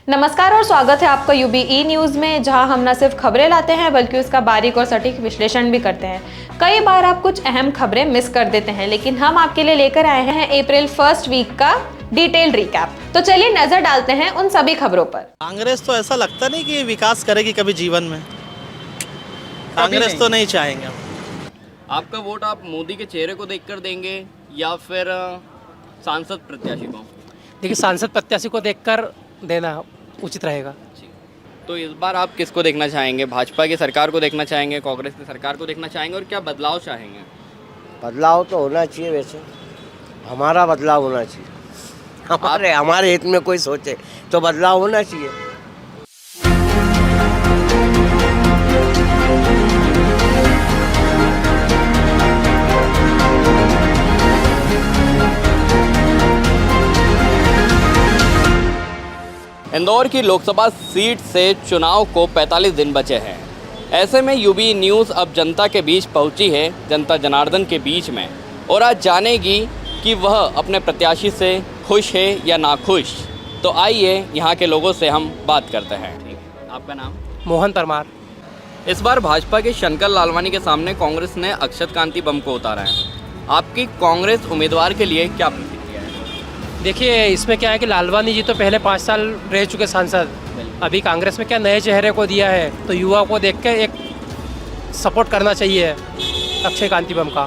नमस्कार और स्वागत है आपका यूबीई न्यूज़ में, जहां हम न सिर्फ खबरें लाते हैं बल्कि उसका बारीक और सटीक विश्लेषण भी करते हैं। कई बार आप कुछ अहम खबरें मिस कर देते हैं, लेकिन हम आपके लिए लेकर आए हैं अप्रैल फर्स्ट वीक का डिटेल रिकैप। तो चलिए नजर डालते हैं उन सभी खबरों पर। कांग्रेस तो ऐसा लगता नहीं कि विकास करेगी कभी जीवन में। कांग्रेस तो नहीं चाहेंगे। आपका वोट आप मोदी के चेहरे को देखकर देंगे या फिर सांसद प्रत्याशी को? देखिए, सांसद प्रत्याशी को देखकर देना उचित रहेगा। तो इस बार आप किसको देखना चाहेंगे? भाजपा की सरकार को देखना चाहेंगे, कांग्रेस की सरकार को देखना चाहेंगे, और क्या बदलाव चाहेंगे? बदलाव तो होना चाहिए, वैसे हमारा बदलाव होना चाहिए। हमारे हित में कोई सोचे तो बदलाव होना चाहिए। इंदौर की लोकसभा सीट से चुनाव को 45 दिन बचे हैं। ऐसे में यूबी न्यूज़ अब जनता के बीच पहुंची है, जनता जनार्दन के बीच में, और आज जानेगी कि वह अपने प्रत्याशी से खुश है या नाखुश। तो आइए यहाँ के लोगों से हम बात करते हैं। ठीक है, आपका नाम? मोहन परमार। इस बार भाजपा के शंकर लालवानी के सामने कांग्रेस ने अक्षत कांति बम को उतारा है। आपकी कांग्रेस उम्मीदवार के लिए क्या प्रतिक्रिया है? देखिए, इसमें क्या है कि लालवानी जी तो पहले 5 साल रह चुके सांसद, अभी कांग्रेस में क्या नए चेहरे को दिया है, तो युवा को देख के एक सपोर्ट करना चाहिए अक्षय कांति बम का।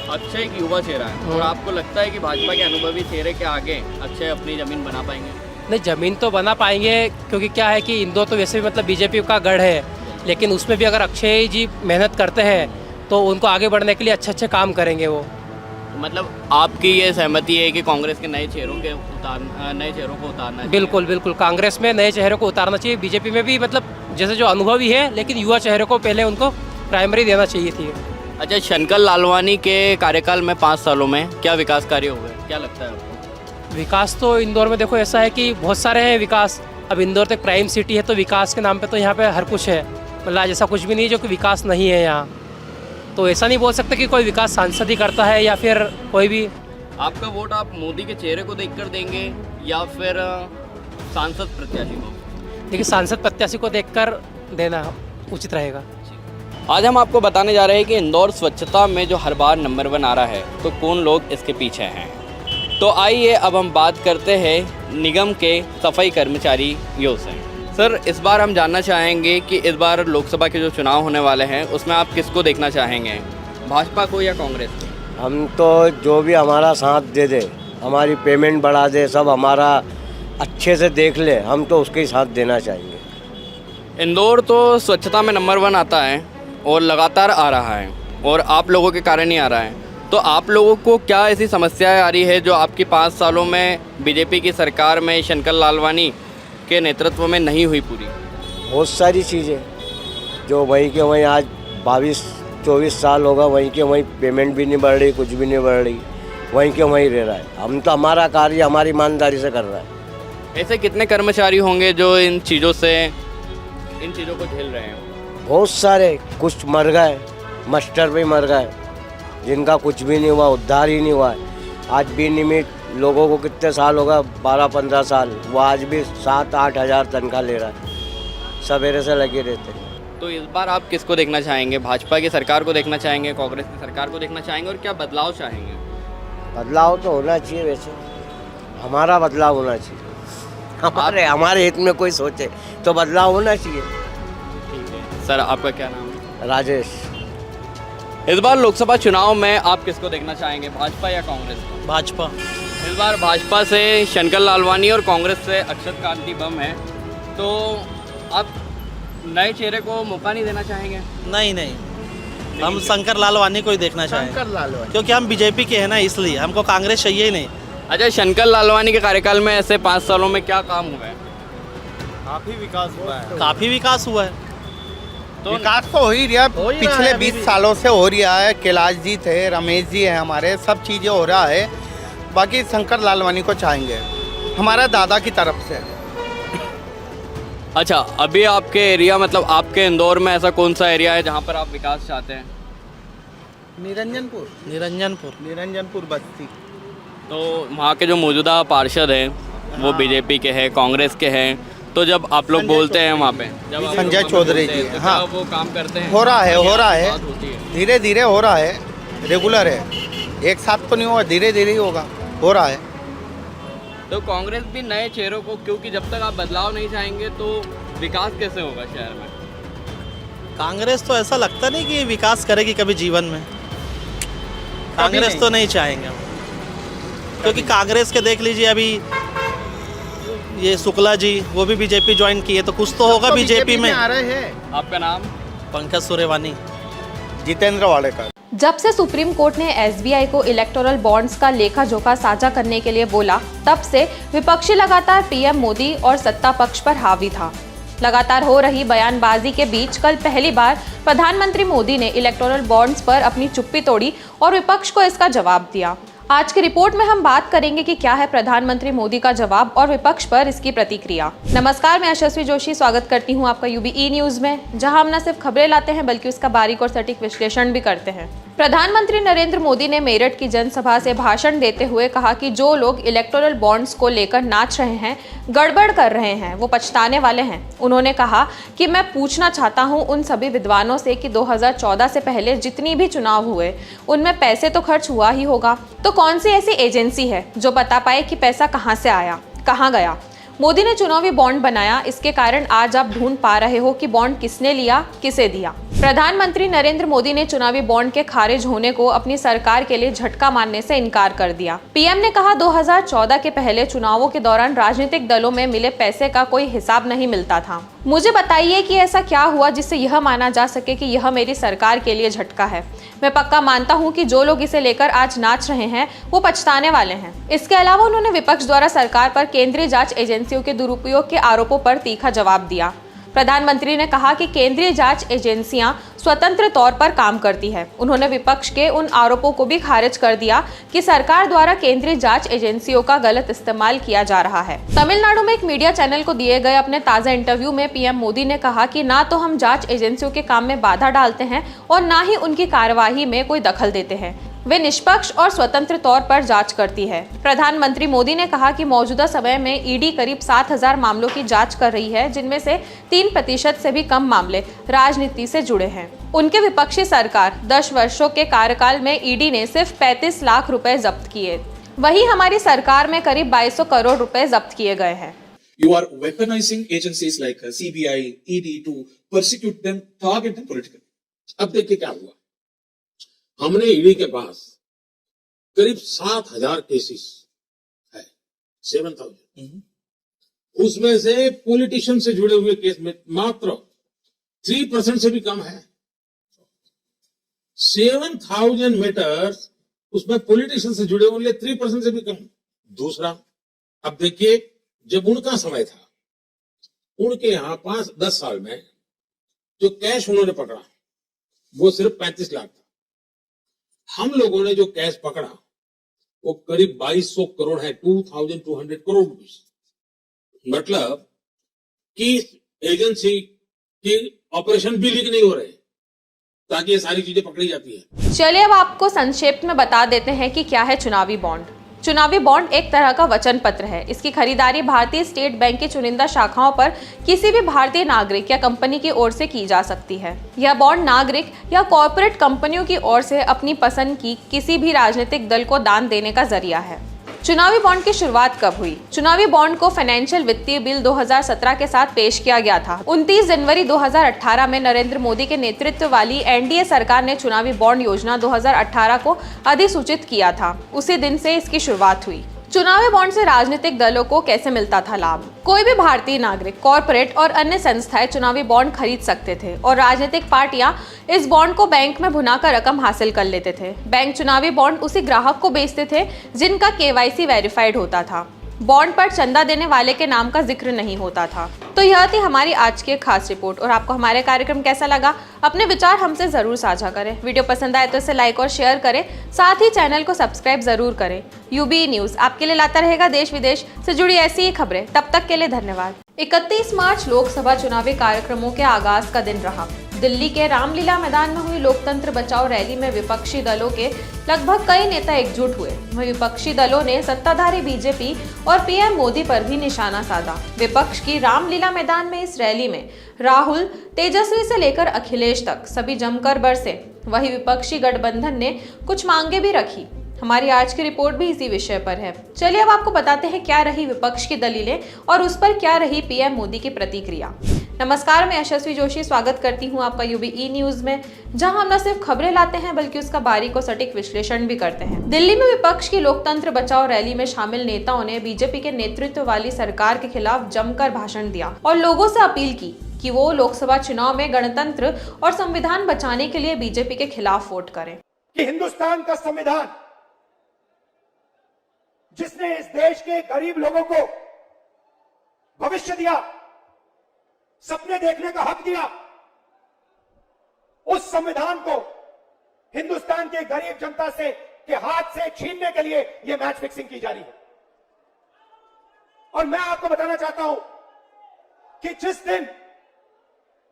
अक्षय एक युवा चेहरा है, और आपको लगता है कि भाजपा के अनुभवी चेहरे के आगे अक्षय अपनी ज़मीन बना पाएंगे? नहीं, ज़मीन तो बना पाएंगे, क्योंकि क्या है कि इंदौर तो वैसे भी मतलब बीजेपी का गढ़ है, लेकिन उसमें भी अगर अक्षय जी मेहनत करते हैं तो उनको आगे बढ़ने के लिए अच्छे अच्छे काम करेंगे वो। मतलब आपकी ये सहमति है कि कांग्रेस के नए चेहरों को उतारना है? बिल्कुल बिल्कुल, कांग्रेस में नए चेहरे को उतारना चाहिए। बीजेपी में भी मतलब जैसे जो अनुभवी है, लेकिन युवा चेहरे को पहले उनको प्राइमरी देना चाहिए थी। अच्छा, शंकर लालवानी के कार्यकाल में 5 सालों में क्या विकास कार्य हुए, क्या लगता है आपको? विकास तो इंदौर में देखो ऐसा है कि बहुत सारे हैं विकास। अब इंदौर तो एक प्राइम सिटी है, तो विकास के नाम पे तो यहाँ पे हर कुछ है, मतलब ऐसा कुछ भी नहीं जो कि विकास नहीं है यहाँ। तो ऐसा नहीं बोल सकते कि कोई विकास सांसद ही करता है या फिर कोई भी। आपका वोट आप मोदी के चेहरे को देखकर देंगे या फिर सांसद प्रत्याशी को? देखिए, सांसद प्रत्याशी को देखकर देना उचित रहेगा। आज हम आपको बताने जा रहे हैं कि इंदौर स्वच्छता में जो हर बार नंबर 1 आ रहा है, तो कौन लोग इसके पीछे हैं। तो आइए अब हम बात करते हैं निगम के सफाई कर्मचारियों से। सर, इस बार हम जानना चाहेंगे कि इस बार लोकसभा के जो चुनाव होने वाले हैं उसमें आप किसको देखना चाहेंगे, भाजपा को या कांग्रेस को? हम तो जो भी हमारा साथ दे दे, हमारी पेमेंट बढ़ा दे, सब हमारा अच्छे से देख ले, हम तो उसके ही साथ देना चाहेंगे। इंदौर तो स्वच्छता में नंबर 1 आता है और लगातार आ रहा है, और आप लोगों के कारण ही आ रहा है। तो आप लोगों को क्या ऐसी समस्याएं आ रही है जो आपकी 5 सालों में बीजेपी की सरकार में शंकर लालवानी के नेतृत्व में नहीं हुई पूरी? बहुत सारी चीज़ें जो वहीं के वहीं आज 22-24 साल होगा, वहीं के वहीं पेमेंट भी नहीं बढ़ रही, कुछ भी नहीं बढ़ रही, वहीं के वहीं रह रहा है। हम तो हमारा कार्य हमारी ईमानदारी से कर रहा है। ऐसे कितने कर्मचारी होंगे जो इन चीज़ों को झेल रहे हैं? बहुत सारे, कुछ मर गए, मास्टर भी मर गए, जिनका कुछ भी नहीं हुआ, उद्धार ही नहीं हुआ है। आज भी नियमित लोगों को कितने साल होगा, 12-15 साल, वो आज भी 7-8 हज़ार तनख्वाह ले रहा है, सवेरे से लगे रहते हैं। तो इस बार आप किसको देखना चाहेंगे? भाजपा की सरकार को देखना चाहेंगे, कांग्रेस की सरकार को देखना चाहेंगे, और क्या बदलाव चाहेंगे? बदलाव तो होना चाहिए, वैसे हमारा बदलाव होना चाहिए। हमारे हित में कोई सोचे तो बदलाव होना चाहिए। ठीक है सर, आपका क्या नाम है? राजेश। इस बार लोकसभा चुनाव में आप किसको देखना चाहेंगे, भाजपा या कांग्रेस को? भाजपा। इस बार भाजपा से शंकर लालवानी और कांग्रेस से अक्षत कांति बम है, तो आप नए चेहरे को मौका नहीं देना चाहेंगे? नहीं, हम शंकर लालवानी को ही देखना चाहेंगे, क्योंकि हम बीजेपी के हैं ना, इसलिए हमको कांग्रेस चाहिए ही नहीं। अच्छा, शंकर लालवानी के कार्यकाल में ऐसे 5 सालों में क्या काम हुआ है? काफी विकास हुआ है। तो विकास तो हो ही रहा है, पिछले 20 सालों से हो रहा है। कैलाश जी थे, रमेश जी हैं हमारे, सब चीज़ें हो रहा है। बाकी शंकर लालवानी को चाहेंगे, हमारा दादा की तरफ से। अच्छा, अभी आपके एरिया, मतलब आपके इंदौर में ऐसा कौन सा एरिया है जहाँ पर आप विकास चाहते हैं? निरंजनपुर बस्ती। तो वहाँ के जो मौजूदा पार्षद हैं वो बीजेपी के हैं, कांग्रेस के हैं, तो जब आप लोग बोलते हैं वहाँ पे, जब आप संजय लोग चौधरी बोलते जी, हैं, तो हाँ। क्या वो काम करते हैं? हो रहा है बात होती है। धीरे धीरे हो रहा है, रेगुलर है, एक साथ तो नहीं होगा, धीरे धीरे ही होगा, हो रहा है। तो कांग्रेस भी नए चेहरों को, क्योंकि जब तक आप बदलाव नहीं चाहेंगे तो विकास कैसे होगा शहर में? कांग्रेस तो ऐसा लगता नहीं कि विकास करेगी कभी जीवन में। कांग्रेस तो नहीं चाहेंगे हम, क्योंकि कांग्रेस के देख लीजिए अभी ये शुक्ला जी, वो भी बीजेपी ज्वाइन किए, तो कुछ तो होगा बीजेपी में। आ रहे हैं। आपका नाम? पंकज सूर्यवानी। जितेंद्र वाडेकर। जब से सुप्रीम कोर्ट ने एसबीआई को इलेक्टोरल बॉन्ड्स का लेखा जोखा साझा करने के लिए बोला, तब से विपक्षी लगातार पीएम मोदी और सत्ता पक्ष पर हावी था। लगातार हो रही बयानबाजी के बीच कल पहली बार प्रधानमंत्री मोदी ने इलेक्टोरल बॉन्ड्स पर अपनी चुप्पी तोड़ी और विपक्ष को इसका जवाब दिया। आज की रिपोर्ट में हम बात करेंगे कि क्या है प्रधानमंत्री मोदी का जवाब और विपक्ष पर इसकी प्रतिक्रिया। नमस्कार, मैं यशस्वी जोशी स्वागत करती हूं आपका यूबीई न्यूज में, जहां हम न सिर्फ खबरें लाते हैं बल्कि उसका बारीक और सटीक विश्लेषण भी करते हैं। प्रधानमंत्री नरेंद्र मोदी ने मेरठ की जनसभा से भाषण देते हुए कहा कि जो लोग इलेक्टोरल बॉन्ड्स को लेकर नाच रहे हैं, गड़बड़ कर रहे हैं, वो पछताने वाले हैं। उन्होंने कहा कि मैं पूछना चाहता हूं उन सभी विद्वानों से कि 2014 से पहले जितनी भी चुनाव हुए उनमें पैसे तो खर्च हुआ ही होगा, तो कौन सी ऐसी एजेंसी है जो बता पाए कि पैसा कहां से आया, कहां गया। मोदी ने चुनावी बॉन्ड बनाया, इसके कारण आज आप ढूंढ पा रहे हो कि बॉन्ड किसने लिया, किसे दिया। प्रधानमंत्री नरेंद्र मोदी ने चुनावी बॉन्ड के खारिज होने को अपनी सरकार के लिए झटका मानने से इनकार कर दिया। पीएम ने कहा 2014 के पहले चुनावों के दौरान राजनीतिक दलों में मिले पैसे का कोई हिसाब नहीं मिलता था। मुझे बताइए कि ऐसा क्या हुआ जिससे यह माना जा सके कि यह मेरी सरकार के लिए झटका है। मैं पक्का मानता हूं कि जो लोग इसे लेकर आज नाच रहे हैं वो पछताने वाले हैं। इसके अलावा उन्होंने विपक्ष द्वारा सरकार पर केंद्रीय जांच एजेंसियों के दुरुपयोग के आरोपों पर तीखा जवाब दिया। प्रधानमंत्री ने कहा कि केंद्रीय जांच एजेंसियां स्वतंत्र तौर पर काम करती है। उन्होंने विपक्ष के उन आरोपों को भी खारिज कर दिया कि सरकार द्वारा केंद्रीय जांच एजेंसियों का गलत इस्तेमाल किया जा रहा है। तमिलनाडु में एक मीडिया चैनल को दिए गए अपने ताजा इंटरव्यू में पीएम मोदी ने कहा कि ना तो हम जांच एजेंसियों के काम में बाधा डालते हैं और ना ही उनकी कार्यवाही में कोई दखल देते हैं। वे निष्पक्ष और स्वतंत्र तौर पर जांच करती है। प्रधानमंत्री मोदी ने कहा कि मौजूदा समय में ईडी करीब 7000 मामलों की जांच कर रही है, जिनमें से 3% से भी कम मामले राजनीति से जुड़े हैं। उनके विपक्षी सरकार 10 वर्षों के कार्यकाल में ईडी ने सिर्फ 35 लाख रुपए जब्त किए, वहीं हमारी सरकार में करीब 2200 करोड़ रुपए जब्त किए गए हैं। You are weaponizing agencies like CBI, ED to persecute them, target them politically. अब देखिए क्या हुआ, हमने ईडी के पास करीब 7000 केसेस है, 7000, उसमें से पॉलिटिशियन से जुड़े हुए केस में मात्र 3% से भी कम है। 7000 मैटर्स उसमें पॉलिटिशियन से जुड़े हुए 3% से भी कम। दूसरा, अब देखिए जब उनका समय था, उनके यहां 5-10 साल में जो कैश उन्होंने पकड़ा वो सिर्फ 35 लाख था। हम लोगों ने जो कैश पकड़ा वो करीब 2200 करोड़ है, 2200 करोड़ रुपीस। मतलब कि एजेंसी की ऑपरेशन भी लीक नहीं हो रहे ताकि ये सारी चीजें पकड़ी जाती है। चलिए अब आपको संक्षेप में बता देते हैं कि क्या है चुनावी बॉन्ड। चुनावी बॉन्ड एक तरह का वचन पत्र है। इसकी खरीदारी भारतीय स्टेट बैंक की चुनिंदा शाखाओं पर किसी भी भारतीय नागरिक या कंपनी की ओर से की जा सकती है। यह बॉन्ड नागरिक या कॉर्पोरेट कंपनियों की ओर से अपनी पसंद की किसी भी राजनीतिक दल को दान देने का जरिया है। चुनावी बॉन्ड की शुरुआत कब हुई? चुनावी बॉन्ड को फाइनेंशियल वित्तीय बिल 2017 के साथ पेश किया गया था। 29 जनवरी 2018 में नरेंद्र मोदी के नेतृत्व वाली एनडीए सरकार ने चुनावी बॉन्ड योजना 2018 को अधिसूचित किया था। उसी दिन से इसकी शुरुआत हुई। चुनावी बॉन्ड से राजनीतिक दलों को कैसे मिलता था लाभ? कोई भी भारतीय नागरिक, कॉर्पोरेट और अन्य संस्थाएं चुनावी बॉन्ड खरीद सकते थे और राजनीतिक पार्टियां इस बॉन्ड को बैंक में भुनाकर रकम हासिल कर लेते थे। बैंक चुनावी बॉन्ड उसी ग्राहक को बेचते थे जिनका केवाईसी वेरीफाइड होता था। बॉन्ड पर चंदा देने वाले के नाम का जिक्र नहीं होता था। तो यह थी हमारी आज की खास रिपोर्ट और आपको हमारे कार्यक्रम कैसा लगा? अपने विचार हमसे जरूर साझा करें। वीडियो पसंद आए तो इसे लाइक और शेयर करें, साथ ही चैनल को सब्सक्राइब जरूर करें। यूबीई न्यूज आपके लिए लाता रहेगा देश विदेश से जुड़ी ऐसी ही खबरें। तब तक के लिए धन्यवाद। 31 मार्च लोकसभा चुनावी कार्यक्रमों के आगाज का दिन रहा। दिल्ली के रामलीला मैदान में हुई लोकतंत्र बचाओ रैली में विपक्षी दलों के लगभग कई नेता एकजुट हुए। वहीं विपक्षी दलों ने सत्ताधारी बीजेपी और पीएम मोदी पर भी निशाना साधा। विपक्ष की रामलीला मैदान में इस रैली में राहुल, तेजस्वी से लेकर अखिलेश तक सभी जमकर बरसे। वहीं विपक्षी गठबंधन ने कुछ मांगे भी रखी। हमारी आज की रिपोर्ट भी इसी विषय पर है। चलिए अब आपको बताते हैं क्या रही विपक्ष की दलीलें और उस पर क्या रही पीएम मोदी की प्रतिक्रिया। नमस्कार, मैं यशस्वी जोशी स्वागत करती हूं आपका यूबीई न्यूज में, जहां हम न सिर्फ खबरें लाते हैं बल्कि उसका बारीक और सटीक विश्लेषण भी करते हैं। दिल्ली में विपक्ष की लोकतंत्र बचाओ रैली में शामिल नेताओं ने बीजेपी के नेतृत्व वाली सरकार के खिलाफ जमकर भाषण दिया और लोगों से अपील की कि वो लोकसभा चुनाव में गणतंत्र और संविधान बचाने के लिए बीजेपी के खिलाफ वोट करें। कि हिंदुस्तान का संविधान जिसने इस देश के गरीब लोगों को भविष्य दिया, सपने देखने का हक दिया, उस संविधान को हिंदुस्तान के गरीब जनता से के हाथ से छीनने के लिए यह मैच फिक्सिंग की जा रही है। और मैं आपको बताना चाहता हूं कि जिस दिन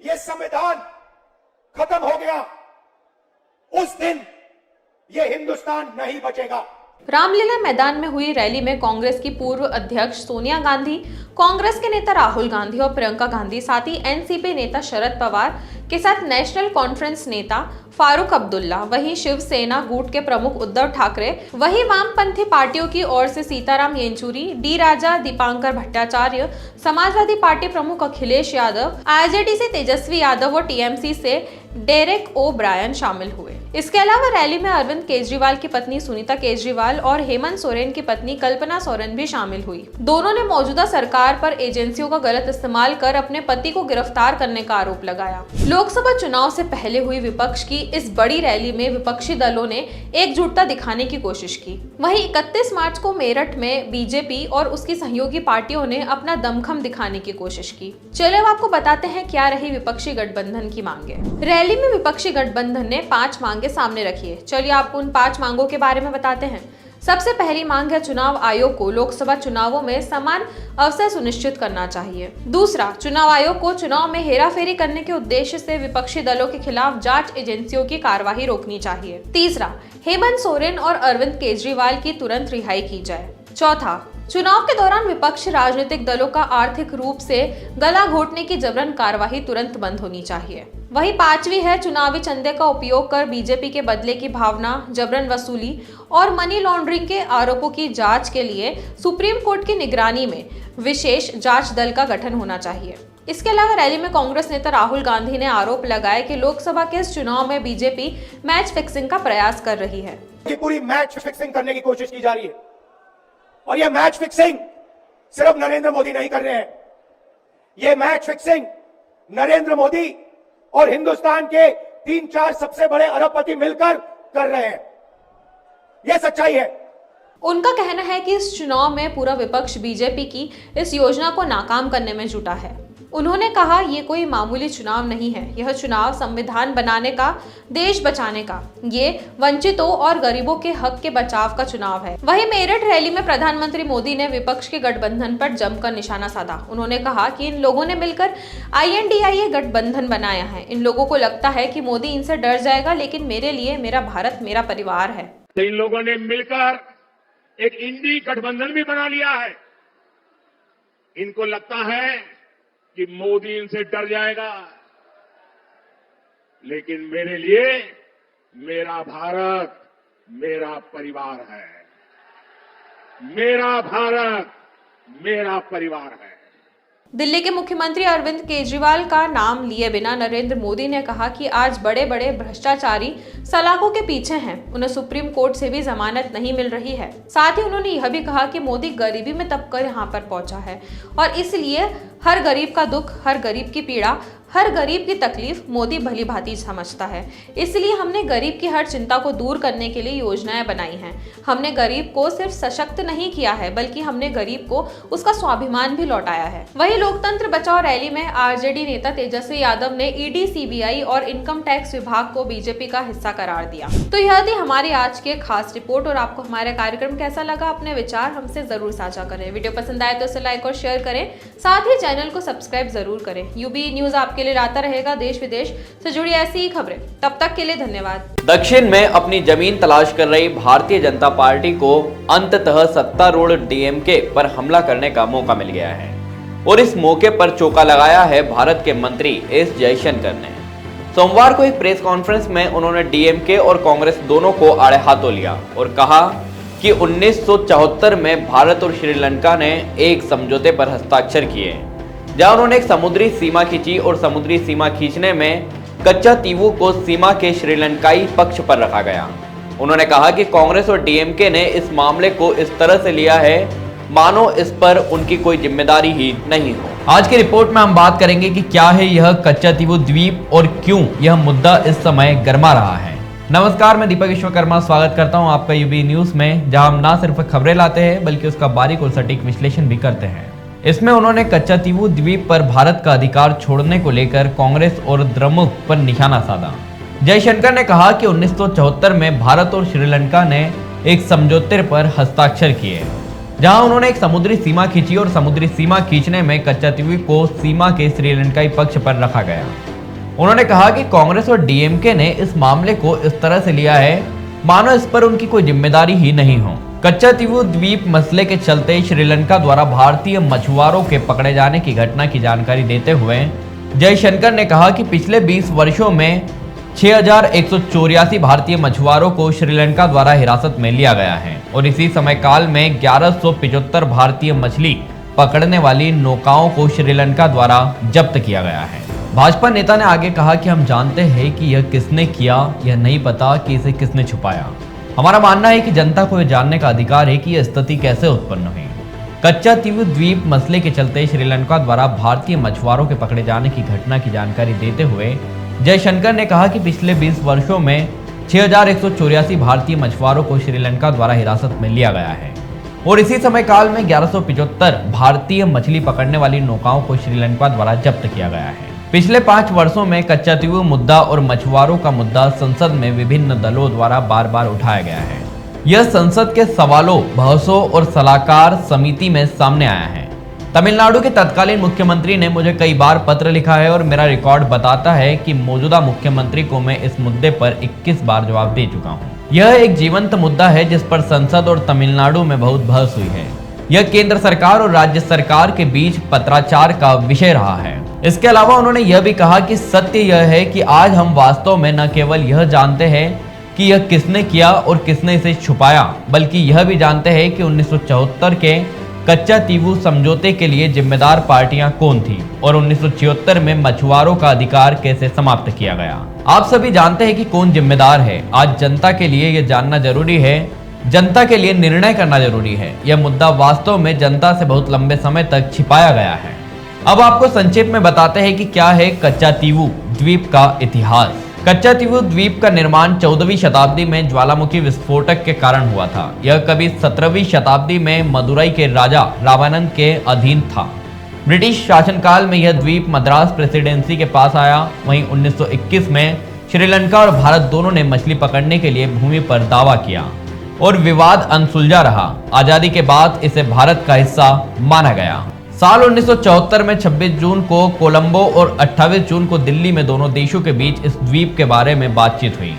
यह संविधान खत्म हो गया, उस दिन यह हिंदुस्तान नहीं बचेगा। रामलीला मैदान में हुई रैली में कांग्रेस की पूर्व अध्यक्ष सोनिया गांधी, कांग्रेस के नेता राहुल गांधी और प्रियंका गांधी, साथ ही एनसीपी नेता शरद पवार के साथ नेशनल कॉन्फ्रेंस नेता फारूक अब्दुल्ला, वहीं शिवसेना गुट के प्रमुख उद्धव ठाकरे, वहीं वामपंथी पार्टियों की ओर से सीताराम येचुरी, डी राजा, दीपांकर भट्टाचार्य, समाजवादी पार्टी प्रमुख अखिलेश यादव, आरजेडी से तेजस्वी यादव और टीएमसी से डेरेक ओ ब्रायन शामिल हुए। इसके अलावा रैली में अरविंद केजरीवाल की पत्नी सुनीता केजरीवाल और हेमंत सोरेन की पत्नी कल्पना सोरेन भी शामिल हुई। दोनों ने मौजूदा सरकार पर एजेंसियों का गलत इस्तेमाल कर अपने पति को गिरफ्तार करने का आरोप लगाया। लोकसभा चुनाव से पहले हुई विपक्ष की इस बड़ी रैली में विपक्षी दलों ने एकजुटता दिखाने की कोशिश की। वहीं 31 मार्च को मेरठ में बीजेपी और उसकी सहयोगी पार्टियों ने अपना दमखम दिखाने की कोशिश की। चलिए अब आपको बताते हैं क्या रही विपक्षी गठबंधन की मांगे। रैली में विपक्षी गठबंधन ने 5 मांगे सामने रखी है। चलिए आपको उन 5 मांगों के बारे में बताते हैं। सबसे पहली मांग है चुनाव आयोग को लोकसभा चुनावों में समान अवसर सुनिश्चित करना चाहिए। दूसरा, चुनाव आयोग को चुनाव में हेराफेरी करने के उद्देश्य से विपक्षी दलों के खिलाफ जांच एजेंसियों की कार्रवाई रोकनी चाहिए। तीसरा, हेमंत सोरेन और अरविंद केजरीवाल की तुरंत रिहाई की जाए। चौथा, चुनाव के दौरान विपक्ष राजनीतिक दलों का आर्थिक रूप से गला घोटने की जबरन कार्रवाई तुरंत बंद होनी चाहिए। वही 5वीं है चुनावी चंदे का उपयोग कर बीजेपी के बदले की भावना, जबरन वसूली और मनी लॉन्ड्रिंग के आरोपों की जांच के लिए सुप्रीम कोर्ट की निगरानी में विशेष जांच दल का गठन होना चाहिए। इसके अलावा रैली में कांग्रेस नेता राहुल गांधी ने आरोप लगाया कि लोकसभा के इस चुनाव में बीजेपी मैच फिक्सिंग का प्रयास कर रही है। पूरी मैच फिक्सिंग करने की कोशिश की जा रही है और यह मैच फिक्सिंग सिर्फ नरेंद्र मोदी नहीं कर रहे हैं। यह मैच फिक्सिंग नरेंद्र मोदी और हिंदुस्तान के 3-4 सबसे बड़े अरबपति मिलकर कर रहे हैं। यह सच्चाई है। उनका कहना है कि इस चुनाव में पूरा विपक्ष बीजेपी की इस योजना को नाकाम करने में जुटा है। उन्होंने कहा, ये कोई मामूली चुनाव नहीं है, यह चुनाव संविधान बनाने का, देश बचाने का, ये वंचितों और गरीबों के हक के बचाव का चुनाव है। वहीं मेरठ रैली में प्रधानमंत्री मोदी ने विपक्ष के गठबंधन पर जमकर निशाना साधा। उन्होंने कहा कि इन लोगों ने मिलकर INDIA गठबंधन बनाया है। इन लोगों को लगता है कि मोदी इनसे डर जाएगा, लेकिन मेरे लिए मेरा भारत मेरा परिवार है। इन लोगों ने मिलकर एक इंडी गठबंधन भी बना लिया है। इनको लगता है कि मोदी इनसे डर जाएगा, लेकिन मेरे लिए मेरा भारत मेरा परिवार है। मेरा भारत मेरा परिवार है। दिल्ली के मुख्यमंत्री अरविंद केजरीवाल का नाम लिए बिना नरेंद्र मोदी ने कहा कि आज बड़े बड़े भ्रष्टाचारी सलाखों के पीछे हैं, उन्हें सुप्रीम कोर्ट से भी जमानत नहीं मिल रही है। साथ ही उन्होंने यह भी कहा कि मोदी गरीबी में दबकर यहाँ पर पहुंचा है और इसलिए हर गरीब का दुख, हर गरीब की पीड़ा, हर गरीब की तकलीफ मोदी भली भांति समझता है। इसलिए हमने गरीब की हर चिंता को दूर करने के लिए योजनाएं बनाई हैं। हमने गरीब को सिर्फ सशक्त नहीं किया है, बल्कि हमने गरीब को उसका स्वाभिमान भी लौटाया है। वहीं लोकतंत्र बचाओ रैली में आरजेडी नेता तेजस्वी यादव ने ईडी, सीबीआई और इनकम टैक्स विभाग को बीजेपी का हिस्सा करार दिया। तो यह थी हमारी आज की खास रिपोर्ट और आपको हमारा कार्यक्रम कैसा लगा, अपने विचार हमसे जरूर साझा करें। वीडियो पसंद आए तो इसे लाइक और शेयर करें, साथ ही चैनल को सब्सक्राइब जरूर करें। यूबी न्यूज आप आपके लिए लाता रहेगा देश विदेश से जुड़ी ऐसी ही खबरें। तब तक के लिए धन्यवाद। दक्षिण में अपनी जमीन तलाश कर रही भारतीय जनता पार्टी को अंततः सत्तारूढ़ डीएमके पर हमला करने का मौका मिल गया है और इस मौके पर चौका लगाया है भारत के मंत्री एस जयशंकर ने। सोमवार को एक प्रेस कॉन्फ्रेंस में उन्होंने डीएमके और कांग्रेस दोनों को आड़े हाथों लिया और कहा कि 1974 में भारत और श्रीलंका ने एक समझौते पर हस्ताक्षर किए, जहां उन्होंने एक समुद्री सीमा खींची और समुद्री सीमा खींचने में कच्चा तीवू को सीमा के श्रीलंकाई पक्ष पर रखा गया। उन्होंने कहा कि कांग्रेस और डीएमके ने इस मामले को इस तरह से लिया है मानो इस पर उनकी कोई जिम्मेदारी ही नहीं हो। आज की रिपोर्ट में हम बात करेंगे कि क्या है यह कच्चा तीवू द्वीप और क्यों यह मुद्दा इस समय गर्मा रहा है। नमस्कार, मैं दीपक विश्वकर्मा स्वागत करता हूं आपका यूबी न्यूज में, जहां हम ना सिर्फ खबरें लाते हैं बल्कि उसका बारीक और सटीक विश्लेषण भी करते हैं। इसमें उन्होंने कच्चा तीवू द्वीप पर भारत का अधिकार छोड़ने को लेकर कांग्रेस और द्रमुक पर निशाना साधा। जयशंकर ने कहा कि 1974 में भारत और श्रीलंका ने एक समझौते पर हस्ताक्षर किए, जहां उन्होंने एक समुद्री सीमा खींची और समुद्री सीमा खींचने में कच्चा तीवू को सीमा के श्रीलंकाई पक्ष पर रखा गया। उन्होंने कहा कि कांग्रेस और डीएमके ने इस मामले को इस तरह से लिया है मानो इस पर उनकी कोई जिम्मेदारी ही नहीं हो। कच्चा तीवू द्वीप मसले के चलते श्रीलंका द्वारा भारतीय मछुआरों के पकड़े जाने की घटना की जानकारी देते हुए जयशंकर ने कहा कि पिछले 20 वर्षों में 6184 भारतीय मछुआरों को श्रीलंका द्वारा हिरासत में लिया गया है और इसी समय काल में 1175 भारतीय मछली पकड़ने वाली नौकाओं को श्रीलंका द्वारा जब्त किया गया है। भाजपा नेता ने आगे कहा कि हम जानते हैं कि यह किसने किया, यह नहीं पता कि इसे किसने छुपाया। हमारा मानना है कि जनता को यह जानने का अधिकार है कि यह स्थिति कैसे उत्पन्न हुई। कच्चा तीवू द्वीप मसले के चलते श्रीलंका द्वारा भारतीय मछुआरों के पकड़े जाने की घटना की जानकारी देते हुए जयशंकर ने कहा कि पिछले 20 वर्षों में 6184 भारतीय मछुआरों को श्रीलंका द्वारा हिरासत में लिया गया है और इसी समय काल में 1175 भारतीय मछली पकड़ने वाली नौकाओं को श्रीलंका द्वारा जब्त किया गया है। पिछले 5 वर्षों में कच्चा तीवू मुद्दा और मछुआरों का मुद्दा संसद में विभिन्न दलों द्वारा बार बार उठाया गया है। यह संसद के सवालों, बहसों और सलाहकार समिति में सामने आया है। तमिलनाडु के तत्कालीन मुख्यमंत्री ने मुझे कई बार पत्र लिखा है और मेरा रिकॉर्ड बताता है कि मौजूदा मुख्यमंत्री को मैं इस मुद्दे पर 21 बार जवाब दे चुका हूँ। यह एक जीवंत मुद्दा है जिस पर संसद और तमिलनाडु में बहुत बहस हुई है। यह केंद्र सरकार और राज्य सरकार के बीच पत्राचार का विषय रहा है। इसके अलावा उन्होंने यह भी कहा कि सत्य यह है कि आज हम वास्तव में न केवल यह जानते हैं कि यह किसने किया और किसने इसे छुपाया, बल्कि यह भी जानते हैं कि 1974 के कच्चा तीवू समझौते के लिए जिम्मेदार पार्टियां कौन थी और 1976 में मछुआरों का अधिकार कैसे समाप्त किया गया। आप सभी जानते हैं कि कौन जिम्मेदार है। आज जनता के लिए यह जानना जरूरी है, जनता के लिए निर्णय करना जरूरी है। यह मुद्दा वास्तव में जनता से बहुत लंबे समय तक छिपाया गया है। अब आपको संक्षेप में बताते हैं कि क्या है कच्चा तीवू द्वीप का इतिहास। कच्चा तीवू द्वीप का निर्माण 14वीं शताब्दी में ज्वालामुखी विस्फोटक के कारण हुआ था। यह कभी 17वीं शताब्दी में मदुरई के राजा रामानंद के अधीन था। ब्रिटिश शासनकाल में यह द्वीप मद्रास प्रेसिडेंसी के पास आया। वहीं 1921 में श्रीलंका और भारत दोनों ने मछली पकड़ने के लिए भूमि पर दावा किया और विवाद अनसुलझा रहा। आजादी के बाद इसे भारत का हिस्सा माना गया। साल 1974 में 26 जून को कोलंबो और 28 जून को दिल्ली में दोनों देशों के बीच इस द्वीप के बारे में बातचीत हुई।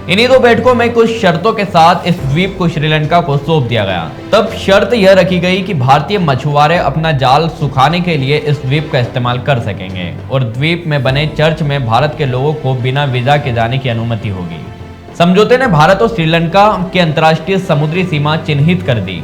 इन्हीं दो बैठकों में कुछ शर्तों के साथ इस द्वीप को श्रीलंका को सौंप दिया गया। तब शर्त यह रखी गई कि भारतीय मछुआरे अपना जाल सुखाने के लिए इस द्वीप का इस्तेमाल कर सकेंगे और द्वीप में बने चर्च में भारत के लोगों को बिना वीजा के जाने की अनुमति होगी। समझौते ने भारत और श्रीलंका की अंतर्राष्ट्रीय समुद्री सीमा चिन्हित कर दी।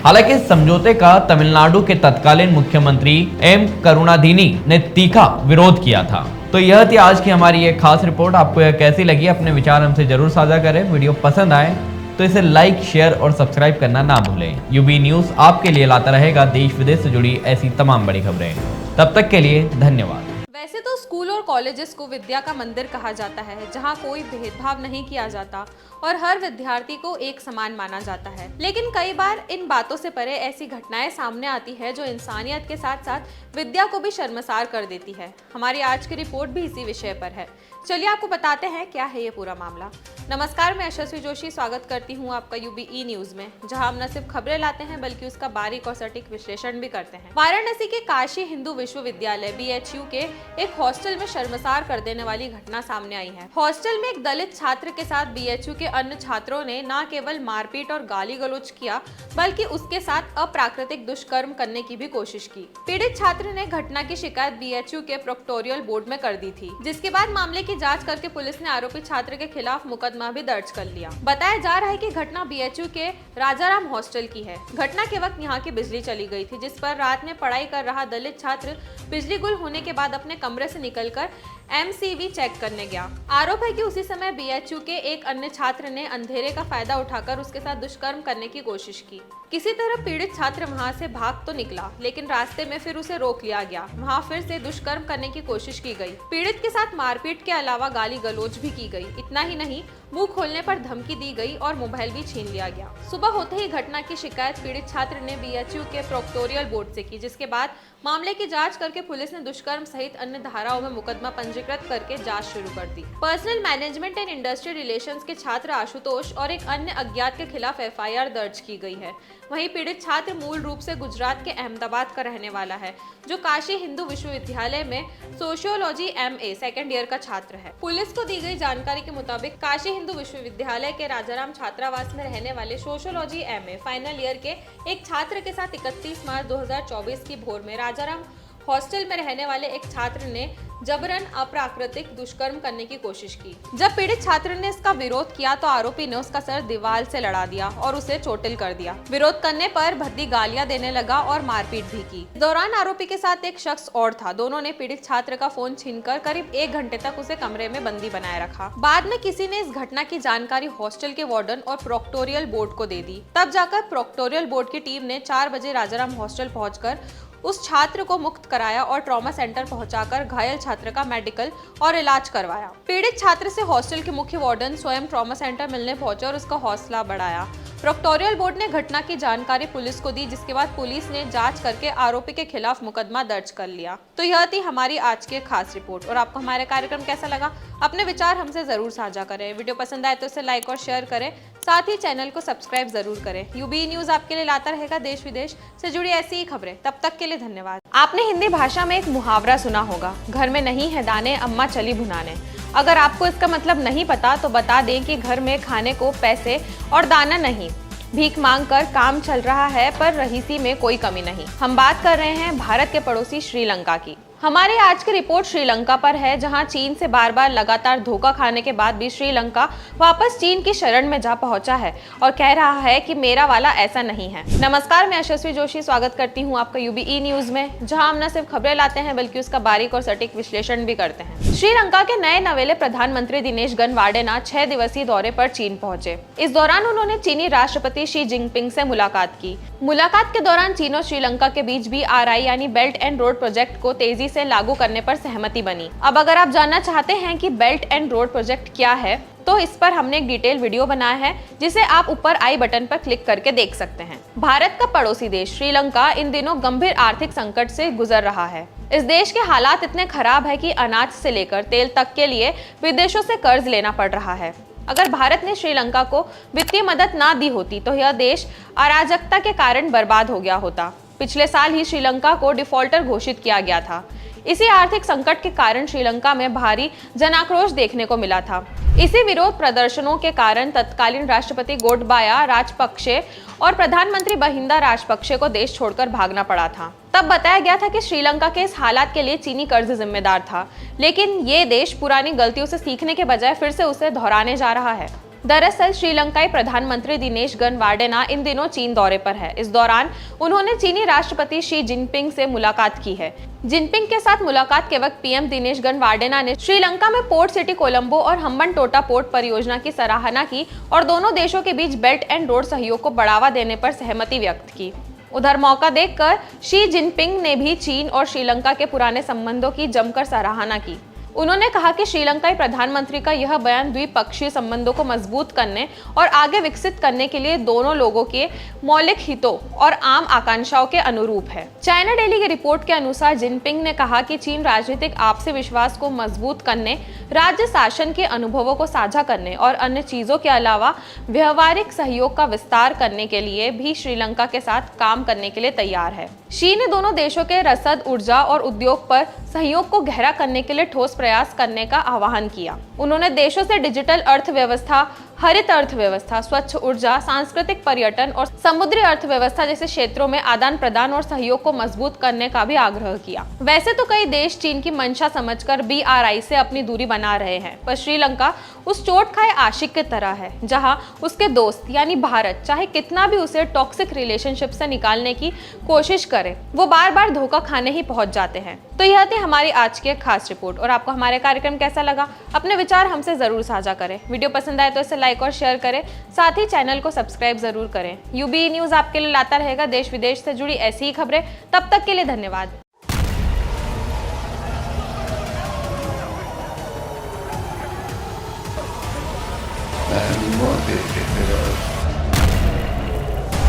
हालांकि इस समझौते का तमिलनाडु के तत्कालीन मुख्यमंत्री एम करुणानिधि ने तीखा विरोध किया था। तो यह थी आज की हमारी एक खास रिपोर्ट। आपको यह कैसी लगी, अपने विचार हमसे जरूर साझा करें। वीडियो पसंद आए तो इसे लाइक, शेयर और सब्सक्राइब करना ना भूलें। यूबी न्यूज आपके लिए लाता रहेगा देश विदेश से जुड़ी ऐसी तमाम बड़ी खबरें। तब तक के लिए धन्यवाद। वैसे तो स्कूल और कॉलेजेस को विद्या का मंदिर कहा जाता है, जहां कोई भेदभाव नहीं किया जाता और हर विद्यार्थी को एक समान माना जाता है। लेकिन कई बार इन बातों से परे ऐसी घटनाएं सामने आती है जो इंसानियत के साथ साथ विद्या को भी शर्मसार कर देती है। हमारी आज की रिपोर्ट भी इसी विषय पर है। चलिए आपको बताते हैं क्या है ये पूरा मामला। नमस्कार, मैं यशस्वी जोशी स्वागत करती हूं आपका यूबीई न्यूज में, जहां हम न सिर्फ खबरें लाते हैं बल्कि उसका बारीक और सटीक विश्लेषण भी करते हैं। वाराणसी के काशी हिंदू विश्वविद्यालय BHU के एक हॉस्टल में शर्मसार कर देने वाली घटना सामने आई है। हॉस्टल में एक दलित छात्र के साथ BHU के अन्य छात्रों ने न केवल मारपीट और गाली गलौज किया बल्कि उसके साथ अप्राकृतिक दुष्कर्म करने की भी कोशिश की। पीड़ित छात्र ने घटना की शिकायत BHU के प्रोक्टोरियल बोर्ड में कर दी थी, जिसके बाद मामले की जाँच करके पुलिस ने आरोपी छात्र के खिलाफ मुकदमा भी दर्ज कर लिया। बताया जा रहा है कि घटना BHU के राजाराम हॉस्टल की है। घटना के वक्त यहां की बिजली चली गई थी, जिस पर रात में पढ़ाई कर रहा दलित छात्र बिजली गुल होने के बाद अपने कमरे से निकलकर MCV चेक करने गया। आरोप है कि उसी समय BHU के एक अन्य छात्र ने अंधेरे का फायदा उठाकर उसके साथ दुष्कर्म करने की कोशिश की। किसी तरह पीड़ित छात्र वहां से भाग तो निकला, लेकिन रास्ते में फिर उसे रोक लिया गया। वहां फिर से दुष्कर्म करने की कोशिश की गई। पीड़ित के साथ मारपीट के अलावा गाली गलौज भी की गई। इतना ही नहीं, मुंह खोलने पर धमकी दी गई और मोबाइल भी छीन लिया गया। सुबह होते ही घटना की शिकायत पीड़ित छात्र ने BHU के प्रोक्टोरियल बोर्ड से की, जिसके बाद मामले की जांच करके पुलिस ने दुष्कर्म सहित अन्य धाराओं में मुकदमा पंजीकृत करके जांच शुरू कर दी। Personal management and industrial relations के छात्र आशुतोष और एक अन्य अज्ञात के खिलाफ FIR दर्ज की गई है। वहीं पीड़ित छात्र मूल रूप से गुजरात के अहमदाबाद का रहने वाला है, जो काशी हिंदू विश्वविद्यालय में सोशियोलॉजी MA सेकेंड ईयर का छात्र है। पुलिस को दी गई जानकारी के मुताबिक काशी हिंदू विश्वविद्यालय के राजाराम छात्रावास में रहने वाले सोशियोलॉजी MA फाइनल ईयर के एक छात्र के साथ 31 मार्च 2024 की भोर में राजाराम हॉस्टल में रहने वाले एक छात्र ने जबरन अप्राकृतिक दुष्कर्म करने की कोशिश की। जब पीड़ित छात्र ने इसका विरोध किया तो आरोपी ने उसका सर दीवार से लड़ा दिया और उसे चोटिल कर दिया। विरोध करने पर भद्दी गालियां देने लगा और मारपीट भी की। इस दौरान आरोपी के साथ एक शख्स और था। दोनों ने पीड़ित छात्र का फोन छीनकर करीब 1 घंटे तक उसे कमरे में बंदी बनाए रखा। बाद में किसी ने इस घटना की जानकारी हॉस्टल के वार्डन और प्रोक्टोरियल बोर्ड को दे दी। तब जाकर प्रोक्टोरियल बोर्ड की टीम ने 4 बजे राजाराम हॉस्टल पहुंचकर उस छात्र को मुक्त कराया और ट्रॉमा सेंटर पहुंचाकर घायल छात्र का मेडिकल और इलाज करवाया। पीड़ित छात्र से हॉस्टल के मुख्य वार्डन स्वयं ट्रॉमा सेंटर मिलने पहुंचे और उसका हौसला बढ़ाया। प्रोक्टोरियल बोर्ड ने घटना की जानकारी पुलिस को दी, जिसके बाद पुलिस ने जांच करके आरोपी के खिलाफ मुकदमा दर्ज कर लिया। तो यह थी हमारी आज की खास रिपोर्ट। और आपको हमारा कार्यक्रम कैसा लगा, अपने विचार हमसे जरूर साझा करें। वीडियो पसंद आए तो इसे लाइक और शेयर करें, साथ ही चैनल को सब्सक्राइब जरूर करें। यूबीई न्यूज आपके लिए लाता रहेगा देश विदेश से जुड़ी ऐसी ही खबरें। तब तक के लिए धन्यवाद। आपने हिंदी भाषा में एक मुहावरा सुना होगा, घर में नहीं है दाने अम्मा चली भुनाने। अगर आपको इसका मतलब नहीं पता तो बता दें कि घर में खाने को पैसे और दाना नहीं, भीख मांगकर काम चल रहा है, पर रहीसी में कोई कमी नहीं। हम बात कर रहे हैं भारत के पड़ोसी श्रीलंका की। हमारी आज की रिपोर्ट श्रीलंका पर है, जहां चीन से बार बार लगातार धोखा खाने के बाद भी श्रीलंका वापस चीन की शरण में जा पहुंचा है और कह रहा है कि मेरा वाला ऐसा नहीं है। नमस्कार, मैं यशस्वी जोशी स्वागत करती हूं आपका यूबीई न्यूज में, जहां हम न सिर्फ खबरें लाते हैं बल्कि उसका बारीक और सटीक विश्लेषण भी करते हैं। श्रीलंका के नए नवेले प्रधानमंत्री दिनेश गनवाडेना 6 दिवसीय दौरे पर चीन पहुंचे। इस दौरान उन्होंने चीनी राष्ट्रपति शी जिनपिंग से मुलाकात की। मुलाकात के दौरान चीन और श्रीलंका के बीच BRI यानी बेल्ट एंड रोड प्रोजेक्ट को तेजी से लागू करने पर सहमति बनी। अब अगर आप जानना चाहते हैं कि बेल्ट एंड रोड प्रोजेक्ट क्या है, तो इस पर हमने एक डिटेल वीडियो बनाया है, जिसे आप ऊपर आई बटन पर क्लिक करके देख सकते हैं। भारत का पड़ोसी देश श्रीलंका इन दिनों गंभीर आर्थिक संकट से गुजर रहा है। इस देश के हालात इतने खराब है कि अनाज से लेकर तेल तक के लिए विदेशों से कर्ज लेना पड़ रहा है। अगर भारत ने श्रीलंका को वित्तीय मदद ना दी होती तो यह देश अराजकता के कारण बर्बाद हो गया होता। पिछले साल ही श्रीलंका को डिफॉल्टर घोषित किया गया था। इसी आर्थिक संकट के कारण श्रीलंका में भारी जनाक्रोश देखने को मिला था। इसी विरोध प्रदर्शनों के कारण तत्कालीन राष्ट्रपति गोटबाया राजपक्षे और प्रधानमंत्री महिंदा राजपक्षे को देश छोड़कर भागना पड़ा था। तब बताया गया था कि श्रीलंका के इस हालात के लिए चीनी कर्ज जिम्मेदार था, लेकिन ये देश पुरानी गलतियों से सीखने के बजाय फिर से उसे दोहराने जा रहा है। दरअसल श्रीलंकाई प्रधानमंत्री दिनेश गनवाडेना इन दिनों चीन दौरे पर है। इस दौरान उन्होंने चीनी राष्ट्रपति शी जिनपिंग से मुलाकात की है। जिनपिंग के साथ मुलाकात के वक्त पीएम दिनेश गनवाडेना ने श्रीलंका में पोर्ट सिटी कोलंबो और हम्बनटोटा पोर्ट परियोजना की सराहना की और दोनों देशों के बीच बेल्ट एंड रोड सहयोग को बढ़ावा देने पर सहमति व्यक्त की। उधर मौका देखकर शी जिनपिंग ने भी चीन और श्रीलंका के पुराने संबंधों की जमकर सराहना की। उन्होंने कहा कि श्रीलंकाई प्रधानमंत्री का यह बयान द्विपक्षीय संबंधों को मजबूत करने और आगे विकसित करने के लिए दोनों लोगों के मौलिक हितों और आम आकांक्षाओं के अनुरूप है। चाइना डेली की रिपोर्ट के अनुसार जिनपिंग ने कहा कि चीन राजनीतिक आपसी विश्वास को मजबूत करने, राज्य शासन के अनुभवों को साझा करने और अन्य चीजों के अलावा व्यवहारिक सहयोग का विस्तार करने के लिए भी श्रीलंका के साथ काम करने के लिए तैयार है। शी ने दोनों देशों के रसद, ऊर्जा और उद्योग पर सहयोग को गहरा करने के लिए ठोस प्रयास करने का आह्वान किया। उन्होंने देशों से डिजिटल अर्थव्यवस्था, हरित अर्थव्यवस्था, स्वच्छ ऊर्जा, सांस्कृतिक पर्यटन और समुद्री अर्थव्यवस्था जैसे क्षेत्रों में आदान प्रदान और सहयोग को मजबूत करने का भी आग्रह किया। वैसे तो कई देश चीन की मंशा समझकर BRI से अपनी दूरी बना रहे हैं, पर श्रीलंका उस चोट खाए आशिक की तरह है जहां उसके दोस्त यानी भारत चाहे कितना भी उसे टॉक्सिक रिलेशनशिप से निकालने की कोशिश करे, वो बार बार धोखा खाने ही पहुंच जाते हैं। तो यह थी हमारी आज की एक खास रिपोर्ट और आपको हमारे कार्यक्रम कैसा लगा, अपने विचार हमसे जरूर साझा करें। वीडियो पसंद आए तो इसे लाइक और शेयर करें, साथ ही चैनल को सब्सक्राइब जरूर करें। UBE न्यूज आपके लिए लाता रहेगा देश विदेश से जुड़ी ऐसी ही खबरें। तब तक के लिए धन्यवाद।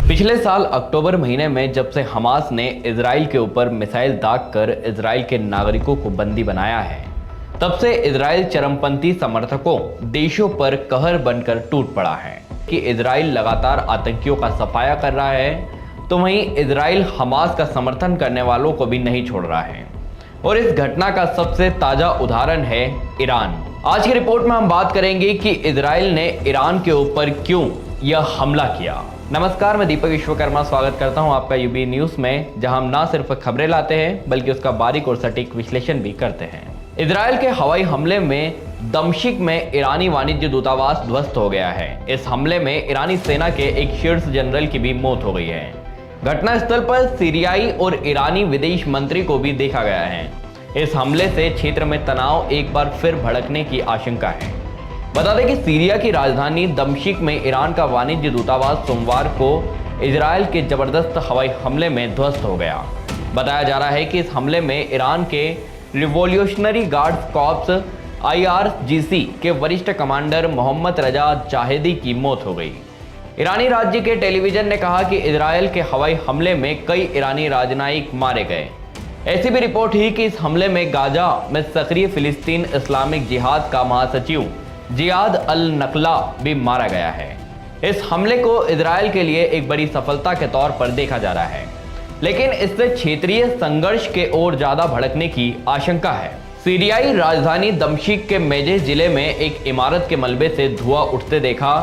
पिछले साल अक्टूबर महीने में जब से हमास ने इजराइल के ऊपर मिसाइल दागकर इजराइल के नागरिकों को बंदी बनाया है, तब से इजराइल चरमपंथी समर्थकों देशों पर कहर बनकर टूट पड़ा है कि इजराइल लगातार आतंकियों का सफाया कर रहा है, तो वहीं इजराइल हमास का समर्थन करने वालों को भी नहीं छोड़ रहा है। और इस घटना का सबसे ताजा उदाहरण है ईरान। आज की रिपोर्ट में हम बात करेंगे कि इजराइल ने ईरान के ऊपर क्यों यह हमला किया। नमस्कार, मैं दीपक विश्वकर्मा स्वागत करता हूं आपका UBE न्यूज में, जहां हम ना सिर्फ खबरें लाते हैं बल्कि उसका बारीक और सटीक विश्लेषण भी करते हैं। इजराइल के हवाई हमले में दमिश्क में ईरानी वाणिज्य दूतावास ध्वस्त हो गया है। इस हमले में ईरानी सेना के एक शीर्ष जनरल की भी मौत हो गई है। घटनास्थल पर सीरियाई और ईरानी विदेश मंत्री को भी देखा गया है। इस हमले से क्षेत्र में तनाव एक बार फिर भड़कने की आशंका है। बता दें कि सीरिया की राजधानी दमिश्क में ईरान का वाणिज्य दूतावास सोमवार को इजराइल के जबरदस्त हवाई हमले में ध्वस्त हो गया। बताया जा रहा है कि इस हमले में ईरान के रिवॉल्यूशनरी गार्ड्स कॉर्प्स IRGC के वरिष्ठ कमांडर मोहम्मद रजा जाहिदी की मौत हो गई। ईरानी राज्य के टेलीविजन ने कहा कि इजराइल के हवाई हमले में कई ईरानी राजनयिक मारे गए। ऐसी भी रिपोर्ट हुई कि इस हमले में गाजा में सक्रिय फिलिस्तीन इस्लामिक जिहाद का महासचिव जियाद अल नकला भी मारा गया है। इस हमले को इजराइल के लिए एक बड़ी सफलता के तौर पर देखा जा रहा है, लेकिन इससे क्षेत्रीय संघर्ष के ओर ज्यादा भड़कने की आशंका है। सीरियाई राजधानी दमिश्क के मेजे जिले में एक इमारत के मलबे से धुआं उठते देखा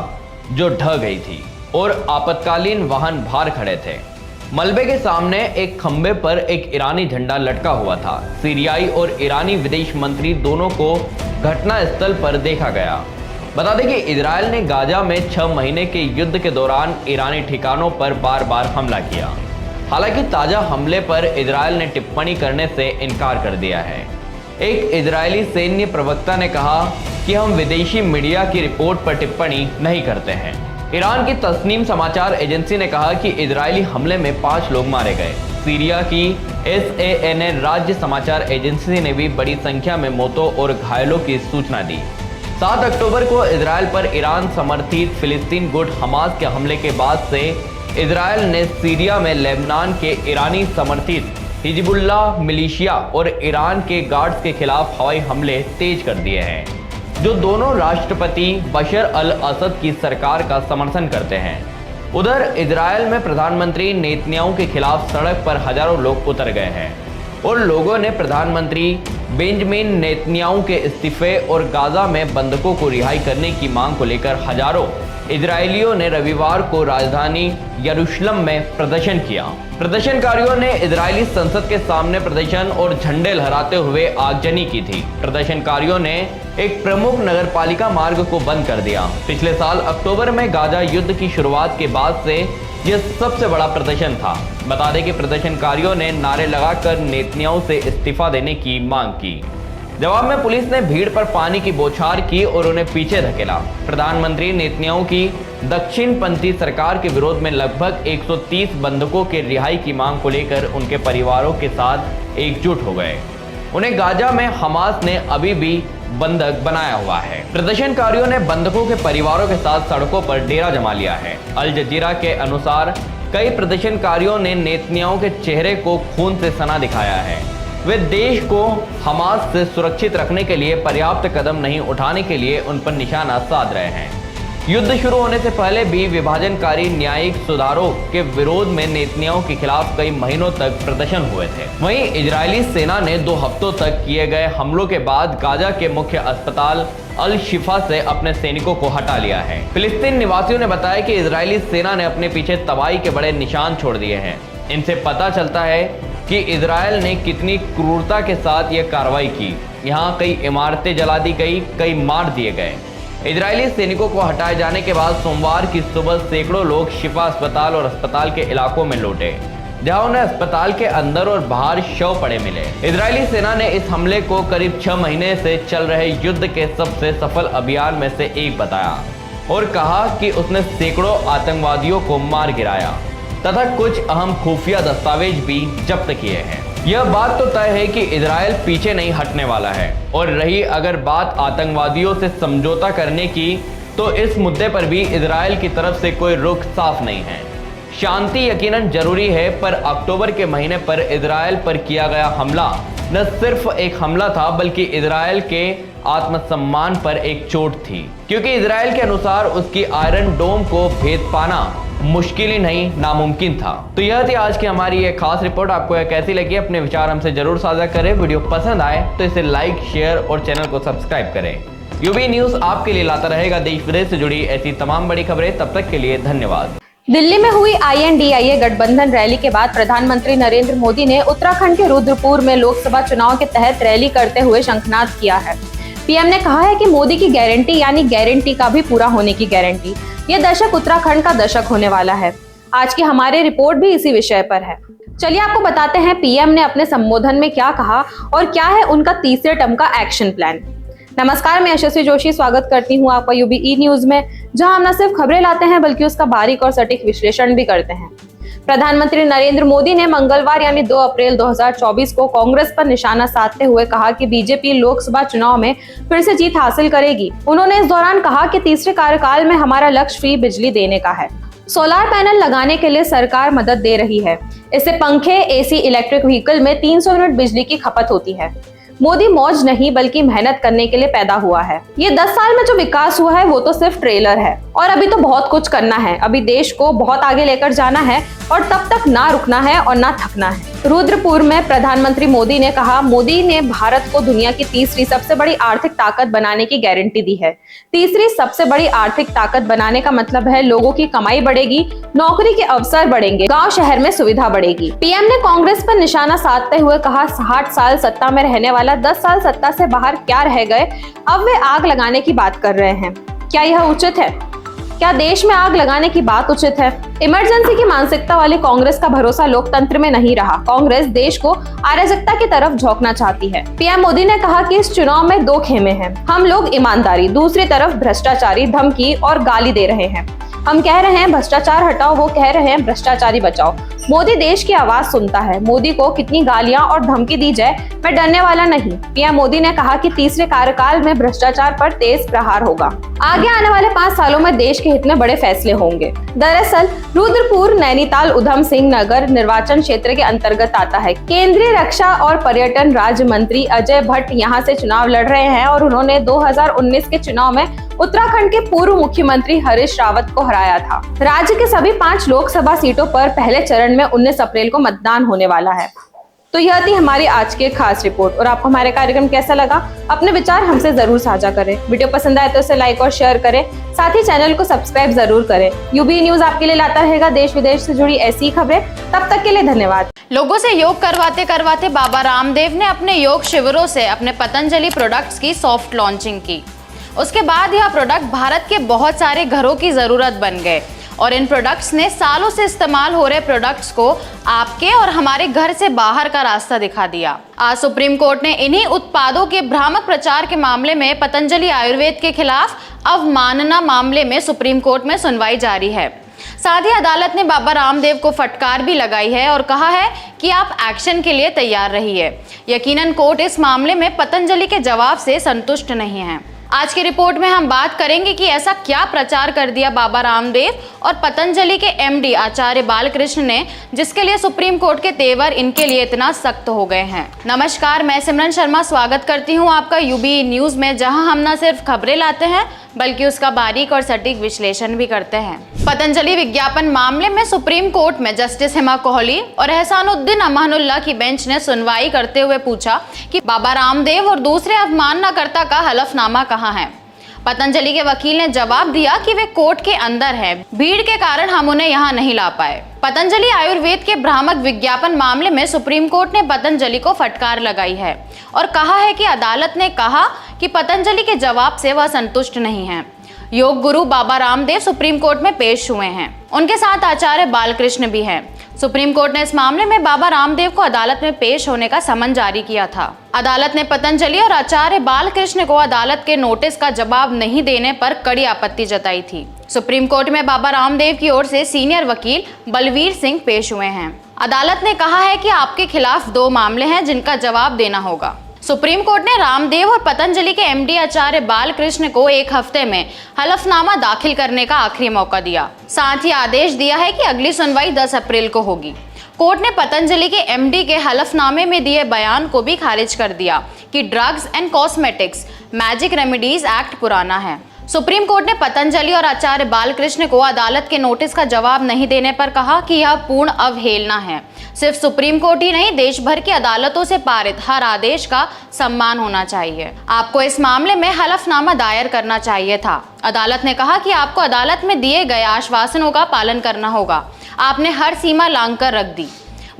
जो ढह गई थी और आपातकालीन वाहन बाहर खड़े थे। मलबे के सामने एक खंबे पर एक ईरानी झंडा लटका हुआ था। सीरियाई और ईरानी विदेश मंत्री दोनों को घटनास्थल पर देखा गया। बता दें कि इजराइल ने गाजा में 6 महीने के युद्ध के दौरान ईरानी ठिकानों पर बार बार हमला किया। हालांकि ताजा हमले पर इजराइल ने टिप्पणी करने से इनकार कर दिया है। एक इजरायली सैन्य प्रवक्ता ने कहा कि हम विदेशी मीडिया की रिपोर्ट पर टिप्पणी नहीं करते हैं। ईरान की तस्नीम समाचार एजेंसी ने कहा कि इजरायली हमले में 5 लोग मारे गए। सीरिया की SANA राज्य समाचार एजेंसी ने भी बड़ी संख्या में मौतों और घायलों की सूचना दी। 7 अक्टूबर को इजराइल पर ईरान समर्थित फिलिस्तीन गुट हमास के हमले के बाद से इजराइल ने सीरिया में लेबनान के ईरानी समर्थित हिजबुल्लाह मिलिशिया और ईरान के गार्ड्स के खिलाफ हवाई हमले तेज कर दिए हैं, जो दोनों राष्ट्रपति बशर अल असद की सरकार का समर्थन करते हैं। उधर इजराइल में प्रधानमंत्री नेतन्याहू के खिलाफ सड़क पर हजारों लोग उतर गए हैं और लोगों ने प्रधानमंत्री बेंजामिन नेतन्याहू के इस्तीफे और गाजा में बंधकों को रिहाई करने की मांग को लेकर हजारों इजरायलियों ने रविवार को राजधानी यरूशलेम में प्रदर्शन किया। प्रदर्शनकारियों ने इजरायली संसद के सामने प्रदर्शन और झंडे लहराते हुए आगजनी की थी। प्रदर्शनकारियों ने एक प्रमुख नगरपालिका मार्ग को बंद कर दिया। पिछले साल अक्टूबर में गाजा युद्ध की शुरुआत के बाद से यह सबसे बड़ा प्रदर्शन था। बता दें कि प्रदर्शनकारियों ने नारे लगाकर नेतन्याहू से इस्तीफा देने की मांग की। जवाब में पुलिस ने भीड़ पर पानी की बौछार की और उन्हें पीछे धकेला। प्रधानमंत्री नेतन्याहू की दक्षिणपंथी सरकार के विरोध में लगभग 130 बंधकों के रिहाई की मांग को लेकर उनके परिवारों के साथ एकजुट हो गए। उन्हें गाजा में हमास ने अभी भी बंधक बनाया हुआ है। प्रदर्शनकारियों ने बंधकों के परिवारों के साथ सड़कों पर डेरा जमा लिया है। अल जजीरा के अनुसार कई प्रदर्शनकारियों ने नेतन्याहू के चेहरे को खून से सना दिखाया है। वे देश को हमास से सुरक्षित रखने के लिए पर्याप्त कदम नहीं उठाने के लिए उन पर निशाना साध रहे हैं। युद्ध शुरू होने से पहले भी विभाजनकारी न्यायिक सुधारों के विरोध में नेतन्याहू के खिलाफ कई महीनों तक प्रदर्शन हुए थे। वहीं इजरायली सेना ने 2 हफ्तों तक किए गए हमलों के बाद गाजा के मुख्य अस्पताल अल शिफा से अपने सैनिकों को हटा लिया है। फिलिस्तीन निवासियों ने बताया कि इजरायली सेना ने अपने पीछे तबाही के बड़े निशान छोड़ दिए हैं। इनसे पता चलता है कि इजरायल ने कितनी क्रूरता के साथ यह कार्रवाई की। यहाँ कई इमारतें जला दी गई, कई मार दिए गए। इजरायली सैनिकों को हटाए जाने के बाद सोमवार की सुबह सैकड़ों लोग शिफा अस्पताल और अस्पताल के इलाकों में लौटे, जहां उन्हें अस्पताल के अंदर और बाहर शव पड़े मिले। इजरायली सेना ने इस हमले को करीब 6 महीने से चल रहे युद्ध के सबसे सफल अभियान में से एक बताया और कहा कि उसने सैकड़ों आतंकवादियों को मार गिराया तथा कुछ अहम खुफिया दस्तावेज भी जब्त किए हैं। यह बात तो तय है कि इजरायल पीछे नहीं हटने वाला है। और रही अगर बात आतंकवादियों से समझौता करने की, तो इस मुद्दे पर भी इजरायल की तरफ से कोई रुख साफ नहीं है। शांति यकीनन जरूरी है, पर अक्टूबर के महीने पर इजरायल पर किया गया हमला न सिर्फ एक हमला था, बल्कि इजरायल के आत्मसम्मान पर एक चोट थी, क्योंकि इजरायल के अनुसार उसकी आयरन डोम को भेद पाना मुश्किल ही नहीं, नामुमकिन था। तो यह थी आज की हमारी ये खास रिपोर्ट। आपको यह कैसी लगी? अपने विचार हमसे जरूर साझा करें। वीडियो पसंद आए तो इसे लाइक, शेयर और चैनल को सब्सक्राइब करें। यूबी न्यूज आपके लिए लाता रहेगा देश विदेश से जुड़ी ऐसी तमाम बड़ी खबरें। तब तक के लिए धन्यवाद। दिल्ली में हुई INDIA गठबंधन रैली के बाद प्रधानमंत्री नरेंद्र मोदी ने उत्तराखंड के रुद्रपुर में लोकसभा चुनाव के तहत रैली करते हुए शंखनाद किया है। पीएम ने कहा है कि मोदी की गारंटी यानी गारंटी का भी पूरा होने की गारंटी। ये दशक उत्तराखंड का दशक होने वाला है। आज की हमारी रिपोर्ट भी इसी विषय पर है। चलिए आपको बताते हैं पीएम ने अपने संबोधन में क्या कहा और क्या है उनका तीसरे टर्म का एक्शन प्लान। नमस्कार, मैं यशस्वी जोशी स्वागत करती हूँ आपका UBE न्यूज में, जहां हम न सिर्फ खबरें लाते हैं बल्कि उसका बारीक और सटीक विश्लेषण भी करते हैं। प्रधानमंत्री नरेंद्र मोदी ने मंगलवार यानी 2 अप्रैल 2024 को कांग्रेस पर निशाना साधते हुए कहा कि बीजेपी लोकसभा चुनाव में फिर से जीत हासिल करेगी। उन्होंने इस दौरान कहा कि तीसरे कार्यकाल में हमारा लक्ष्य फ्री बिजली देने का है। सोलर पैनल लगाने के लिए सरकार मदद दे रही है। इससे पंखे, AC, इलेक्ट्रिक व्हीकल में 300 यूनिट बिजली की खपत होती है। मोदी मौज नहीं बल्कि मेहनत करने के लिए पैदा हुआ है। ये 10 साल में जो विकास हुआ है वो तो सिर्फ ट्रेलर है और अभी तो बहुत कुछ करना है। अभी देश को बहुत आगे लेकर जाना है और तब तक ना रुकना है और ना थकना है। रुद्रपुर में प्रधानमंत्री मोदी ने कहा, मोदी ने भारत को दुनिया की तीसरी सबसे बड़ी आर्थिक ताकत बनाने की गारंटी दी है। तीसरी सबसे बड़ी आर्थिक ताकत बनाने का मतलब है लोगों की कमाई बढ़ेगी, नौकरी के अवसर बढ़ेंगे, गांव शहर में सुविधा बढ़ेगी। पीएम ने कांग्रेस पर निशाना साधते हुए कहा, 60 साल सत्ता में रहने वाला 10 साल सत्ता से बाहर क्या रह गए, अब वे आग लगाने की बात कर रहे हैं। क्या यह उचित है? क्या देश में आग लगाने की बात उचित है? इमरजेंसी की मानसिकता वाली कांग्रेस का भरोसा लोकतंत्र में नहीं रहा। कांग्रेस देश को अराजकता की तरफ झोंकना चाहती है। पीएम मोदी ने कहा कि इस चुनाव में 2 खेमे हैं। हम लोग ईमानदारी, दूसरी तरफ भ्रष्टाचारी, धमकी और गाली दे रहे हैं। हम कह रहे हैं भ्रष्टाचार हटाओ, वो कह रहे हैं भ्रष्टाचारी बचाओ। मोदी देश की आवाज सुनता है। मोदी को कितनी गालियां और धमकी दी जाए, मैं डरने वाला नहीं। पीएम मोदी ने कहा कि तीसरे कार्यकाल में भ्रष्टाचार पर तेज प्रहार होगा। आगे आने वाले 5 सालों में देश के हित में बड़े फैसले होंगे। दरअसल रुद्रपुर नैनीताल उधम सिंह नगर निर्वाचन क्षेत्र के अंतर्गत आता है। केंद्रीय रक्षा और पर्यटन राज्य मंत्री अजय भट्ट यहाँ से चुनाव लड़ रहे हैं और उन्होंने 2019 के चुनाव में उत्तराखंड के पूर्व मुख्यमंत्री हरीश रावत को हराया था। राज्य के सभी 5 लोकसभा सीटों पर पहले चरण में 19 अप्रैल को मतदान होने वाला है। तो यह थी हमारी आज की खास रिपोर्ट और आपको हमारे कार्यक्रम कैसा लगा, अपने विचार हमसे जरूर साझा करें। वीडियो पसंद आए तो इसे लाइक और शेयर करें, साथ ही चैनल को सब्सक्राइब जरूर करें। UBE न्यूज आपके लिए लाता रहेगा देश विदेश से जुड़ी ऐसी खबरें। तब तक के लिए धन्यवाद। लोगों से योग करवाते करवाते बाबा रामदेव ने अपने योग शिविरों से अपने पतंजलि प्रोडक्ट्स की सॉफ्ट लॉन्चिंग की। उसके बाद यह प्रोडक्ट भारत के बहुत सारे घरों की जरूरत बन गए और इन प्रोडक्ट्स ने सालों से इस्तेमाल हो रहे प्रोडक्ट्स को आपके और हमारे घर से बाहर का रास्ता दिखा दिया। आज सुप्रीम कोर्ट ने इन्हीं उत्पादों के भ्रामक प्रचार के मामले में पतंजलि आयुर्वेद के खिलाफ अवमानना मामले में सुप्रीम कोर्ट में सुनवाई जारी है। साथ ही अदालत ने बाबा रामदेव को फटकार भी लगाई है और कहा है कि आप एक्शन के लिए तैयार रहिए। यकीनन कोर्ट इस मामले में पतंजलि के जवाब से संतुष्ट नहीं है। आज की रिपोर्ट में हम बात करेंगे कि ऐसा क्या प्रचार कर दिया बाबा रामदेव और पतंजलि के एमडी आचार्य बालकृष्ण ने, जिसके लिए सुप्रीम कोर्ट के तेवर इनके लिए इतना सख्त हो गए हैं। नमस्कार, मैं सिमरन शर्मा स्वागत करती हूं आपका यूबी न्यूज में, जहां हम न सिर्फ खबरें लाते हैं बल्कि उसका बारीक और सटीक विश्लेषण भी करते हैं। पतंजलि विज्ञापन मामले में सुप्रीम कोर्ट में जस्टिस हिमा कोहली और एहसानुद्दीन अमानुल्लाह की बेंच ने सुनवाई करते हुए पूछा कि बाबा रामदेव और दूसरे अवमाननाकर्ता का हलफनामा कहाँ है। पतंजलि के वकील ने जवाब दिया कि वे कोर्ट के अंदर है, भीड़ के कारण हम उन्हें यहाँ नहीं ला पाए। पतंजलि आयुर्वेद के भ्रामक विज्ञापन मामले में सुप्रीम कोर्ट ने पतंजलि को फटकार लगाई है और कहा है कि अदालत ने कहा कि पतंजलि के जवाब से वह संतुष्ट नहीं है। योग गुरु बाबा रामदेव सुप्रीम कोर्ट में पेश हुए हैं, उनके साथ आचार्य बालकृष्ण भी हैं। सुप्रीम कोर्ट ने इस मामले में बाबा रामदेव को अदालत में पेश होने का समन जारी किया था। अदालत ने पतंजलि और आचार्य बालकृष्ण को अदालत के नोटिस का जवाब नहीं देने पर कड़ी आपत्ति जताई थी। सुप्रीम कोर्ट में बाबा रामदेव की ओर से सीनियर वकील बलवीर सिंह पेश हुए हैं। अदालत ने कहा है कि आपके खिलाफ 2 मामले हैं जिनका जवाब देना होगा। सुप्रीम कोर्ट ने रामदेव और पतंजलि के एमडी आचार्य बालकृष्ण को 1 हफ्ते में हलफनामा दाखिल करने का आखिरी मौका दिया। साथ ही आदेश दिया है कि अगली सुनवाई 10 अप्रैल को होगी। कोर्ट ने पतंजलि के एमडी के हलफनामे में दिए बयान को भी खारिज कर दिया कि drugs and cosmetics magic remedies act पुराना है। सुप्रीम कोर्ट ने पतंजलि और आचार्य बालकृष्ण को अदालत के नोटिस का जवाब नहीं देने पर कहा कि यह पूर्ण अवहेलना है। सिर्फ सुप्रीम कोर्ट ही नहीं, देश भर की अदालतों से पारित हर आदेश का सम्मान होना चाहिए। आपको इस मामले में हलफनामा दायर करना चाहिए था। अदालत ने कहा कि आपको अदालत में दिए गए आश्वासनों का पालन करना होगा। आपने हर सीमा लांघकर रख दी।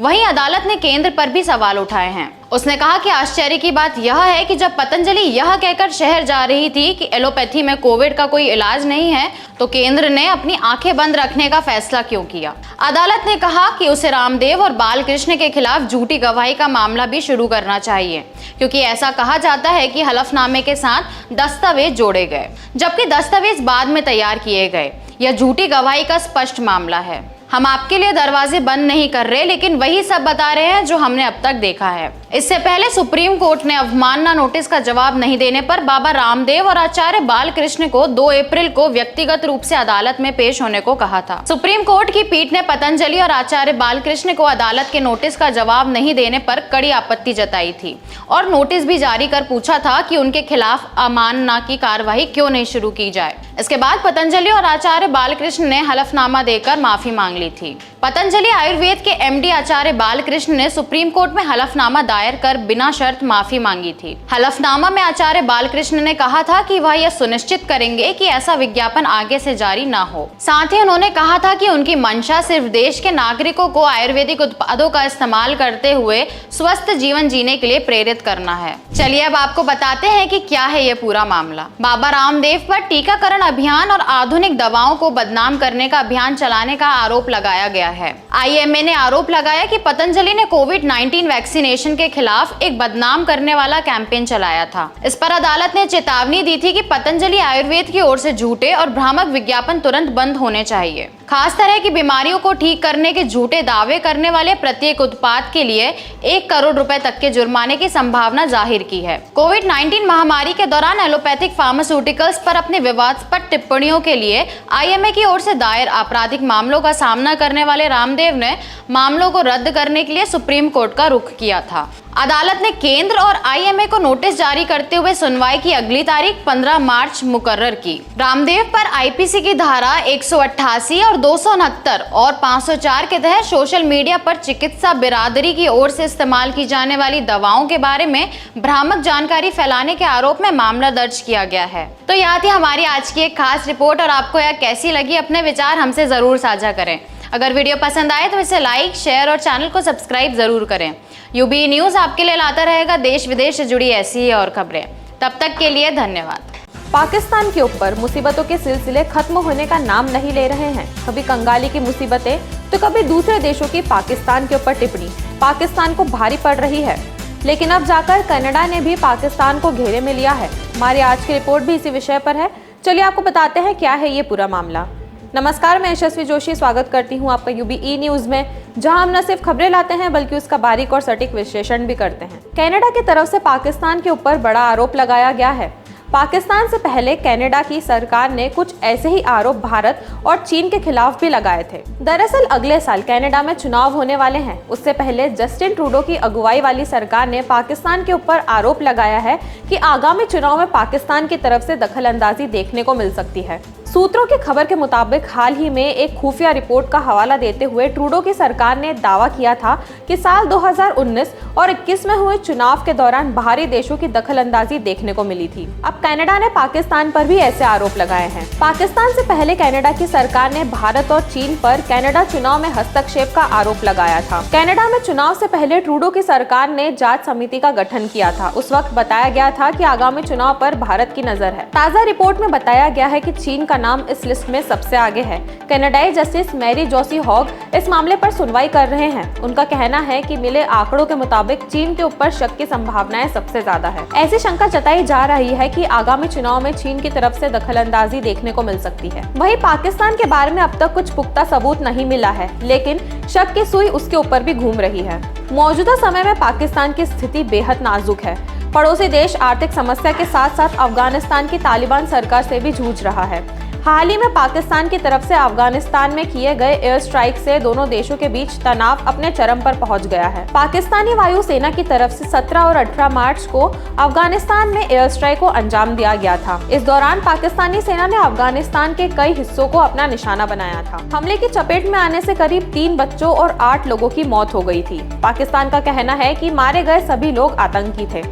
वहीं अदालत ने केंद्र पर भी सवाल उठाए हैं। उसने कहा कि आश्चर्य की बात यह है कि जब पतंजलि यह कहकर शहर जा रही थी कि एलोपैथी में कोविड का कोई इलाज नहीं है, तो केंद्र ने अपनी आंखें बंद रखने का फैसला क्यों किया। अदालत ने कहा कि उसे रामदेव और बालकृष्ण के खिलाफ झूठी गवाही का मामला भी शुरू करना चाहिए, क्योंकि ऐसा कहा जाता है कि हलफनामे के साथ दस्तावेज जोड़े गए, जबकि दस्तावेज बाद में तैयार किए गए। यह झूठी गवाही का स्पष्ट मामला है। हम आपके लिए दरवाजे बंद नहीं कर रहे, लेकिन वही सब बता रहे हैं जो हमने अब तक देखा है। इससे पहले सुप्रीम कोर्ट ने अवमानना नोटिस का जवाब नहीं देने पर बाबा रामदेव और आचार्य बालकृष्ण को 2 अप्रैल को व्यक्तिगत रूप से अदालत में पेश होने को कहा था। सुप्रीम कोर्ट की पीठ ने पतंजलि और आचार्य बालकृष्ण को अदालत के नोटिस का जवाब नहीं देने पर कड़ी आपत्ति जताई थी और नोटिस भी जारी कर पूछा था कि उनके खिलाफ अवमानना की कार्रवाई क्यों नहीं शुरू की जाए। इसके बाद पतंजलि और आचार्य बालकृष्ण ने हलफनामा देकर माफी मांग ली थी। पतंजलि आयुर्वेद के एमडी आचार्य बालकृष्ण ने सुप्रीम कोर्ट में हलफनामा दायर कर बिना शर्त माफी मांगी थी। हलफनामा में आचार्य बालकृष्ण ने कहा था कि वह यह सुनिश्चित करेंगे कि ऐसा विज्ञापन आगे से जारी न हो। साथ ही उन्होंने कहा था कि उनकी मंशा सिर्फ देश के नागरिकों को आयुर्वेदिक उत्पादों का इस्तेमाल करते हुए स्वस्थ जीवन जीने के लिए प्रेरित करना है। चलिए अब आपको बताते हैं कि क्या है ये पूरा मामला। बाबा रामदेव पर टीकाकरण अभियान और आधुनिक दवाओं को बदनाम करने का अभियान चलाने का आरोप लगाया गया है। आईएमए ने आरोप लगाया कि पतंजलि ने कोविड-19 वैक्सीनेशन के खिलाफ एक बदनाम करने वाला कैंपेन चलाया था। इस पर अदालत ने चेतावनी दी थी कि पतंजलि आयुर्वेद की ओर से झूठे और भ्रामक विज्ञापन तुरंत बंद होने चाहिए। खास तरह की बीमारियों को ठीक करने के झूठे दावे करने वाले प्रत्येक उत्पाद के लिए 1 करोड़ रुपए तक के जुर्माने की संभावना जाहिर की है। कोविड-19 महामारी के दौरान एलोपैथिक फार्मास्यूटिकल्स पर अपने विवादास्पद टिप्पणियों के लिए आईएमए की ओर से दायर आपराधिक मामलों का सामना करने वाले रामदेव ने मामलों को रद्द करने के लिए सुप्रीम कोर्ट का रुख किया था। अदालत ने केंद्र और आईएमए को नोटिस जारी करते हुए सुनवाई की अगली तारीख 15 मार्च मुकर्रर की। रामदेव पर आईपीसी की धारा 188 और 269 और 504 के तहत सोशल मीडिया पर चिकित्सा बिरादरी की ओर से इस्तेमाल की जाने वाली दवाओं के बारे में भ्रामक जानकारी फैलाने के आरोप में मामला दर्ज किया गया है। तो यह थी हमारी आज की एक खास रिपोर्ट और आपको यह कैसी लगी, अपने विचार हमसे जरूर साझा करें। अगर वीडियो पसंद आए तो इसे लाइक, शेयर और चैनल को सब्सक्राइब जरूर करें। यूबी न्यूज आपके लिए लाता रहेगा देश विदेश से जुड़ी ऐसी ही और खबरें। तब तक के लिए धन्यवाद। पाकिस्तान के ऊपर मुसीबतों के सिलसिले खत्म होने का नाम नहीं ले रहे हैं। कभी कंगाली की मुसीबतें तो कभी दूसरे देशों की पाकिस्तान के ऊपर टिप्पणी पाकिस्तान को भारी पड़ रही है। लेकिन अब जाकर कनाडा ने भी पाकिस्तान को घेरे में लिया है। हमारी आज की रिपोर्ट भी इसी विषय पर है। चलिए आपको बताते हैं क्या है ये पूरा मामला। नमस्कार, मैं यशस्वी जोशी स्वागत करती हूं आपका यूबीई न्यूज़ में, जहां हम न सिर्फ खबरें लाते हैं बल्कि उसका बारीक और सटीक विश्लेषण भी करते हैं। कनाडा की तरफ से पाकिस्तान के ऊपर बड़ा आरोप लगाया गया है। पाकिस्तान से पहले कनाडा की सरकार ने कुछ ऐसे ही आरोप भारत और चीन के खिलाफ भी लगाए थे। दरअसल अगले साल कनाडा में चुनाव होने वाले हैं। उससे पहले जस्टिन ट्रूडो की अगुवाई वाली सरकार ने पाकिस्तान के ऊपर आरोप लगाया है कि आगामी चुनाव में पाकिस्तान की तरफ से दखलंदाजी देखने को मिल सकती है। सूत्रों की खबर के मुताबिक हाल ही में एक खुफिया रिपोर्ट का हवाला देते हुए ट्रूडो की सरकार ने दावा किया था कि साल 2019 और 21 में हुए चुनाव के दौरान बाहरी देशों की दखलंदाजी देखने को मिली थी। अब कनाडा ने पाकिस्तान पर भी ऐसे आरोप लगाए हैं। पाकिस्तान से पहले कनाडा की सरकार ने भारत और चीन पर कनाडा चुनाव में हस्तक्षेप का आरोप लगाया था। कनाडा में चुनाव से पहले ट्रूडो की सरकार ने जांच समिति का गठन किया था। उस वक्त बताया गया था कि आगामी चुनाव पर भारत की नजर है। ताजा रिपोर्ट में बताया गया है कि चीन का नाम इस लिस्ट में सबसे आगे है। कनाडाई जस्टिस मैरी जोसी हॉग इस मामले पर सुनवाई कर रहे हैं। उनका कहना है कि मिले आंकड़ों के मुताबिक चीन के ऊपर शक की संभावनाएं सबसे ज्यादा है। ऐसी शंका जताई जा रही है कि आगामी चुनाव में चीन की तरफ से दखलंदाजी देखने को मिल सकती है। वहीं पाकिस्तान के बारे में अब तक कुछ पुख्ता सबूत नहीं मिला है, लेकिन शक की सुई उसके ऊपर भी घूम रही है। मौजूदा समय में पाकिस्तान की स्थिति बेहद नाजुक है। पड़ोसी देश आर्थिक समस्या के साथ साथ अफगानिस्तान की तालिबान सरकार से भी जूझ रहा है। हाल ही में पाकिस्तान की तरफ से अफगानिस्तान में किए गए एयर स्ट्राइक से दोनों देशों के बीच तनाव अपने चरम पर पहुंच गया है। पाकिस्तानी वायुसेना की तरफ से 17 और 18 मार्च को अफगानिस्तान में एयर स्ट्राइक को अंजाम दिया गया था। इस दौरान पाकिस्तानी सेना ने अफगानिस्तान के कई हिस्सों को अपना निशाना बनाया था। हमले की चपेट में आने से करीब 3 बच्चों और 8 लोगों की मौत हो गई थी। पाकिस्तान का कहना है कि मारे गए सभी लोग आतंकी थे।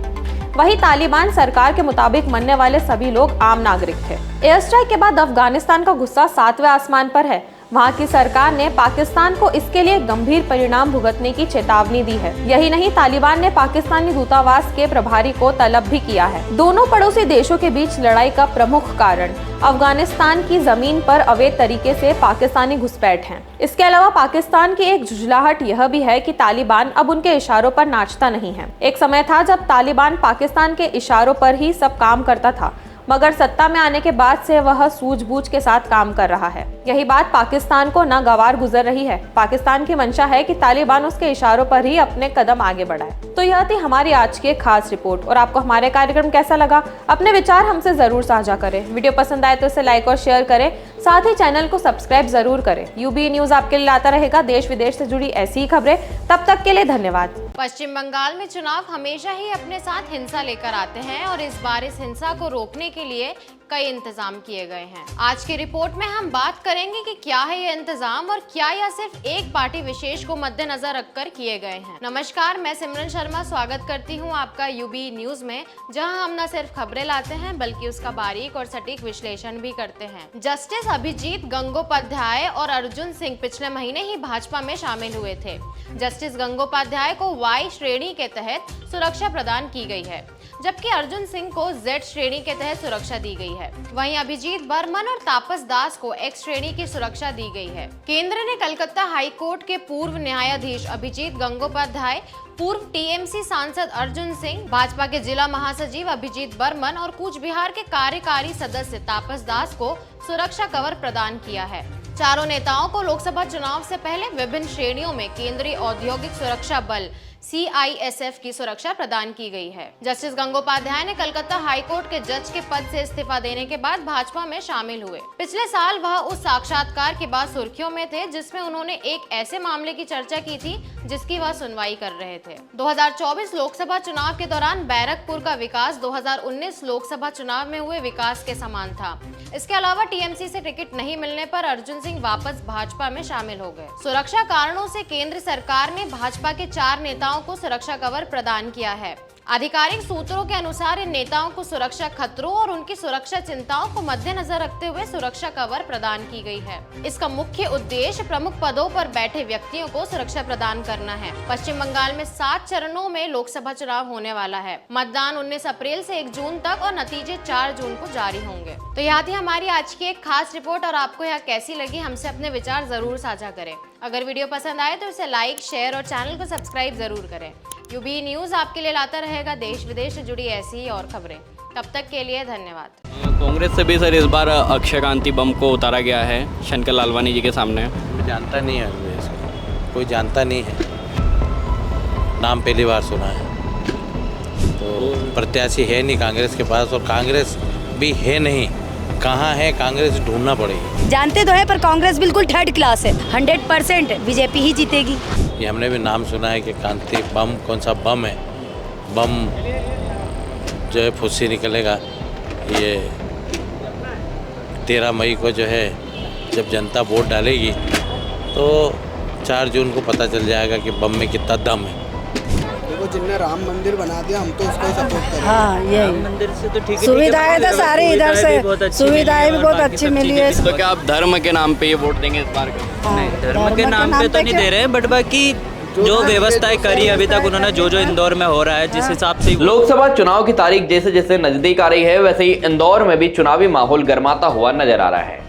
वहीं तालिबान सरकार के मुताबिक मरने वाले सभी लोग आम नागरिक थे। एयर स्ट्राइक के बाद अफगानिस्तान का गुस्सा 7वें आसमान पर है। वहां की सरकार ने पाकिस्तान को इसके लिए गंभीर परिणाम भुगतने की चेतावनी दी है। यही नहीं, तालिबान ने पाकिस्तानी दूतावास के प्रभारी को तलब भी किया है। दोनों पड़ोसी देशों के बीच लड़ाई का प्रमुख कारण अफगानिस्तान की जमीन पर अवैध तरीके से पाकिस्तानी घुसपैठ हैं। इसके अलावा पाकिस्तान की एक झुंझलाहट यह भी है कि तालिबान अब उनके इशारों पर नाचता नहीं है। एक समय था जब तालिबान पाकिस्तान के इशारों पर ही सब काम करता था, मगर सत्ता में आने के बाद से वह सूझबूझ के साथ काम कर रहा है। यही बात पाकिस्तान को नागवार गुजर रही है। पाकिस्तान की मंशा है कि तालिबान उसके इशारों पर ही अपने कदम आगे बढ़ाए। तो यह थी हमारी आज की एक खास रिपोर्ट। और आपको हमारे कार्यक्रम कैसा लगा, अपने विचार हमसे जरूर साझा करें। वीडियो पसंद आए तो इसे लाइक और शेयर करें, साथ ही चैनल को सब्सक्राइब जरूर करें। यूबी न्यूज आपके लिए लाता रहेगा देश विदेश से जुड़ी ऐसी ही खबरें। तब तक के लिए धन्यवाद। पश्चिम बंगाल में चुनाव हमेशा ही अपने साथ हिंसा लेकर आते हैं और इस बार इस हिंसा को रोकने के लिए कई इंतजाम किए गए हैं। आज की रिपोर्ट में हम बात करेंगे कि क्या है ये इंतजाम और क्या यह सिर्फ एक पार्टी विशेष को मद्देनजर रखकर किए गए हैं। नमस्कार, मैं सिमरन शर्मा स्वागत करती हूँ आपका यूबी न्यूज में, जहां हम न सिर्फ खबरें लाते हैं बल्कि उसका बारीक और सटीक विश्लेषण भी करते हैं। जस्टिस अभिजीत गंगोपाध्याय और अर्जुन सिंह पिछले महीने ही भाजपा में शामिल हुए थे। जस्टिस गंगोपाध्याय को वाई श्रेणी के तहत सुरक्षा प्रदान की गई है, जबकि अर्जुन सिंह को जेड श्रेणी के तहत सुरक्षा दी गई है। वहीं अभिजीत बर्मन और तापस दास को एक्स श्रेणी की सुरक्षा दी गई है। केंद्र ने कलकत्ता हाई कोर्ट के पूर्व न्यायाधीश अभिजीत गंगोपाध्याय, पूर्व टीएमसी सांसद अर्जुन सिंह, भाजपा के जिला महासचिव अभिजीत बर्मन और कूच बिहार के कार्यकारी सदस्य तापस दास को सुरक्षा कवर प्रदान किया है। चारों नेताओं को लोकसभा चुनाव से पहले विभिन्न श्रेणियों में केंद्रीय औद्योगिक सुरक्षा बल CISF की सुरक्षा प्रदान की गई है। जस्टिस गंगोपाध्याय ने कलकत्ता हाईकोर्ट के जज के पद से इस्तीफा देने के बाद भाजपा में शामिल हुए। पिछले साल वह उस साक्षात्कार के बाद सुर्खियों में थे जिसमें उन्होंने एक ऐसे मामले की चर्चा की थी जिसकी वह सुनवाई कर रहे थे। 2024 लोकसभा चुनाव के दौरान बैरकपुर का विकास 2019 लोकसभा चुनाव में हुए विकास के समान था। इसके अलावा टीएमसी से टिकट नहीं मिलने पर अर्जुन सिंह वापस भाजपा में शामिल हो गए। सुरक्षा कारणों से केंद्र सरकार ने भाजपा के 4 नेताओं को सुरक्षा कवर प्रदान किया है। आधिकारिक सूत्रों के अनुसार इन नेताओं को सुरक्षा खतरों और उनकी सुरक्षा चिंताओं को मद्देनजर रखते हुए सुरक्षा कवर प्रदान की गई है। इसका मुख्य उद्देश्य प्रमुख पदों पर बैठे व्यक्तियों को सुरक्षा प्रदान करना है। पश्चिम बंगाल में 7 चरणों में लोकसभा चुनाव होने वाला है। मतदान 19 अप्रैल से 1 जून तक और नतीजे 4 जून को जारी होंगे। तो यहाँ थी हमारी आज की एक खास रिपोर्ट और आपको यह कैसी लगी हमसे अपने विचार जरूर साझा करें। अगर वीडियो पसंद आए तो इसे लाइक, शेयर और चैनल को सब्सक्राइब जरूर करें। यूबी न्यूज आपके लिए लाता रहेगा देश विदेश से जुड़ी ऐसी ही और खबरें। तब तक के लिए धन्यवाद। कांग्रेस से भी सर इस बार अक्षय कांति बम को उतारा गया है शंकर लालवानी जी के सामने। जानता नहीं है इसको, कोई जानता नहीं है, नाम पहली बार सुना है। तो प्रत्याशी है नहीं कांग्रेस के पास, और कांग्रेस भी है नहीं। कहाँ है कांग्रेस, ढूंढना पड़ेगी। जानते तो है पर कांग्रेस बिल्कुल थर्ड क्लास है, 100% बीजेपी ही जीतेगी। ये हमने भी नाम सुना है कि कांति बम, कौन सा बम है, बम जो है फुस्सी निकलेगा। ये 13 मई को जो है जब जनता वोट डालेगी तो 4 जून को पता चल जाएगा कि बम में कितना दम है। देखो जिनने राम मंदिर बना दिया हम तो उसको सपोर्ट करें। हाँ ये राम मंदिर से तो ठीक है, सुविधाएं तो सारे इधर से, सुविधाएं भी बहुत अच्छी मिली है। तो क्या आप धर्म के नाम पे ये वोट देंगे इस बार? नहीं, धर्म के नाम पे तो नहीं दे रहे, बट बाकी जो व्यवस्थाएं करी अभी तक उन्होंने, जो इंदौर में हो रहा है जिस हिसाब से। लोकसभा चुनाव की तारीख जैसे जैसे नजदीक आ रही है वैसे ही इंदौर में भी चुनावी माहौल गर्माता हुआ नजर आ रहा है।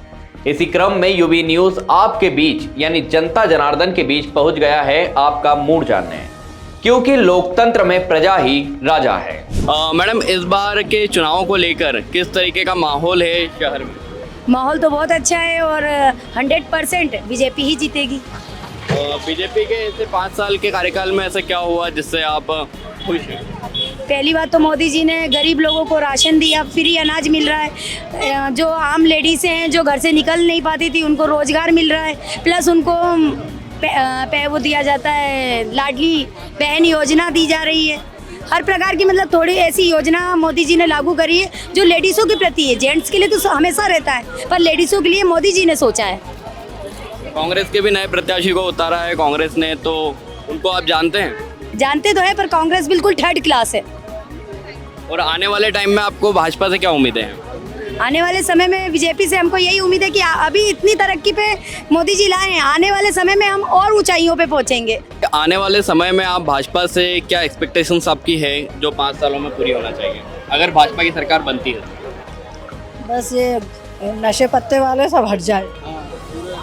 इसी क्रम में यूबी न्यूज आपके बीच यानी जनता जनार्दन के बीच पहुंच गया है आपका मूड जानने, क्योंकि लोकतंत्र में प्रजा ही राजा है। मैडम, इस बार के चुनाव को लेकर किस तरीके का माहौल है शहर में? माहौल तो बहुत अच्छा है और 100% बीजेपी ही जीतेगी। बीजेपी के ऐसे 5 साल के कार्यकाल में ऐसा क्या हुआ जिससे आप खुश हैं? पहली बात तो मोदी जी ने गरीब लोगों को राशन दिया, फ्री अनाज मिल रहा है। जो आम लेडीज हैं जो घर से निकल नहीं पाती थी उनको रोजगार मिल रहा है, प्लस उनको वो दिया जाता है, लाडली बहन योजना दी जा रही है। हर प्रकार की मतलब थोड़ी ऐसी योजना मोदी जी ने लागू करी है जो लेडीज़ों के प्रति है। जेंट्स के लिए तो हमेशा रहता है पर लेडीज़ों के लिए मोदी जी ने सोचा है। कांग्रेस के भी नए प्रत्याशी को उतारा है कांग्रेस ने, तो उनको आप जानते हैं? जानते तो है पर कांग्रेस बिल्कुल थर्ड क्लास है। और आने वाले टाइम में आपको भाजपा से क्या उम्मीदें हैं? आने वाले समय में बीजेपी से हमको यही उम्मीद है कि अभी इतनी तरक्की पे मोदी जी लाए हैं, आने वाले समय में हम और ऊंचाइयों पे पहुंचेंगे। आने वाले समय में आप भाजपा से क्या एक्सपेक्टेशंस आपकी है जो 5 सालों में पूरी होना चाहिए अगर भाजपा की सरकार बनती है? बस ये नशे पत्ते वाले सब हट जाए,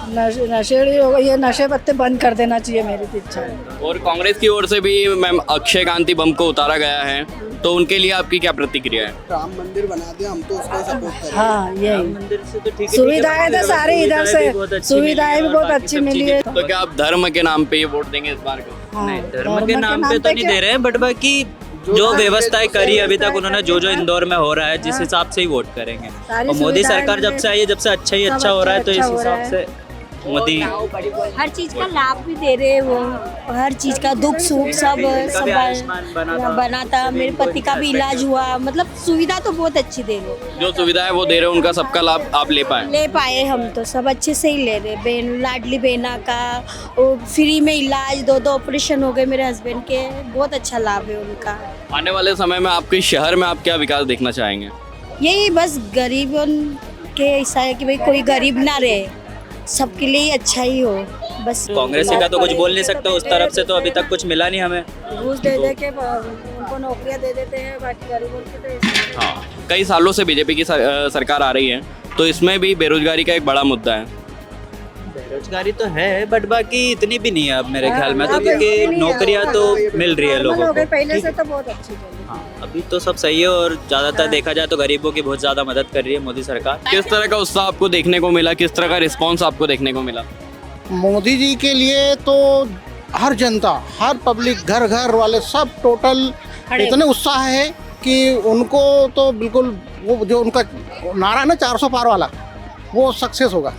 नशेड़ी हो गई, ये नशे पत्ते बंद कर देना चाहिए, मेरी तो इच्छा है। और कांग्रेस की ओर से भी मैम अक्षय कांति बम को उतारा गया है, तो उनके लिए आपकी क्या प्रतिक्रिया है? राम मंदिर बना दिया हम तो उसको सपोर्ट करें। हाँ ये राम मंदिर से तो ठीक है, सुविधाएं तो सारे इधर से, सुविधाएं भी बहुत अच्छी मिली है। तो क्या आप धर्म के नाम पे ये वोट देंगे इस बार को? नहीं, धर्म के नाम पे तो नहीं दे रहे, बट बाकी जो व्यवस्थाएं करी अभी तक उन्होंने, जो इंदौर में हो रहा है जिस हिसाब से ही वोट करेंगे। और मोदी सरकार जब से आई है, जब से अच्छा ही अच्छा हो रहा है, तो इस हिसाब से मोदी हर चीज का लाभ भी दे रहे हैं, वो हर चीज का दुख सुख सब बनाता। मेरे पति का भी इलाज हुआ, मतलब सुविधा तो बहुत अच्छी दे रहे। जो सुविधा है वो दे रहे हैं, उनका सबका लाभ आप ले पाए? हम तो सब अच्छे से ही ले रहे। लाडली बहना का वो फ्री में इलाज, 2 ऑपरेशन हो गए मेरे हस्बैंड के, बहुत अच्छा लाभ है उनका। आने वाले समय में आपके शहर में आप क्या विकास देखना चाहेंगे? यही बस गरीबों के ऐसा है कि भाई कोई गरीब ना रहे, सबके लिए अच्छा ही हो बस। कांग्रेस का तो कुछ बोल नहीं सकता, उस तरफ से तो अभी तक कुछ मिला नहीं हमें। घूस दे के उनको नौकरियां दे देते हैं, बाकी गरीबों के तो। हाँ, कई सालों से बीजेपी की सरकार आ रही है, तो इसमें भी बेरोजगारी का एक बड़ा मुद्दा है। बेरोजगारी तो है बट बाकी इतनी भी नहीं है अब मेरे ख्याल में तो, क्योंकि नौकरियां तो मिल रही है लोगों को। पहले से तो बहुत अच्छी चली। हाँ, अभी तो सब सही है और ज़्यादातर देखा जाए तो गरीबों की बहुत ज़्यादा मदद कर रही है मोदी सरकार। किस तरह का उत्साह आपको देखने को मिला, किस तरह का रिस्पॉन्स आपको देखने को मिला? मोदी जी के लिए तो हर जनता, हर पब्लिक, घर घर वाले सब टोटल इतने उत्साह है कि उनको तो बिल्कुल वो जो उनका नारा है ना 400 पार वाला, वो सक्सेस होगा।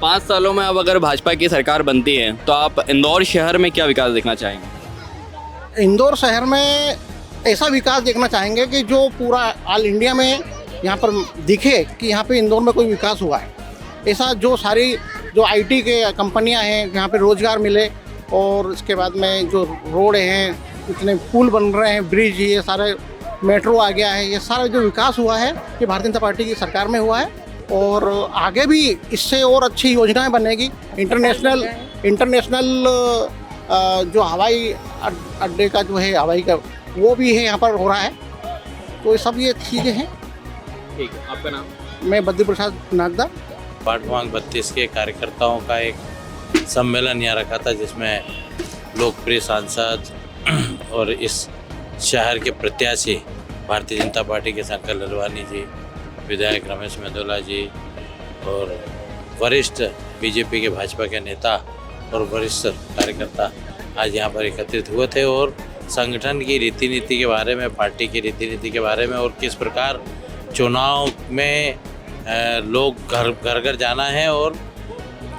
5 सालों में अब अगर भाजपा की सरकार बनती है तो आप इंदौर शहर में क्या विकास देखना चाहेंगे? इंदौर शहर में ऐसा विकास देखना चाहेंगे कि जो पूरा ऑल इंडिया में यहाँ पर दिखे कि यहाँ पे इंदौर में कोई विकास हुआ है। ऐसा जो सारी जो आईटी के कंपनियाँ हैं यहाँ पे रोज़गार मिले, और इसके बाद में जो रोड हैं, इतने पुल बन रहे हैं, ब्रिज, ये सारे मेट्रो आ गया है, ये सारा जो विकास हुआ है ये भारतीय जनता पार्टी की सरकार में हुआ है। और आगे भी इससे और अच्छी योजनाएं बनेगी। इंटरनेशनल जो हवाई अड्डे का जो है, हवाई का, वो भी है यहाँ पर हो रहा है। तो ये सब ये चीज़ें हैं। ठीक है, आपका नाम? मैं बद्री प्रसाद नागदा। वार्ड क्रमांक 32 के कार्यकर्ताओं का एक सम्मेलन यहाँ रखा था, जिसमें लोकप्रिय सांसद और इस शहर के प्रत्याशी भारतीय जनता पार्टी के शंकर लालवानी जी, विधायक रमेश मेंदोला जी और वरिष्ठ बीजेपी के भाजपा के नेता और वरिष्ठ कार्यकर्ता आज यहाँ पर एकत्रित हुए थे और संगठन की रीति नीति के बारे में, पार्टी की रीति नीति के बारे में और किस प्रकार चुनाव में लोग घर घर जाना है और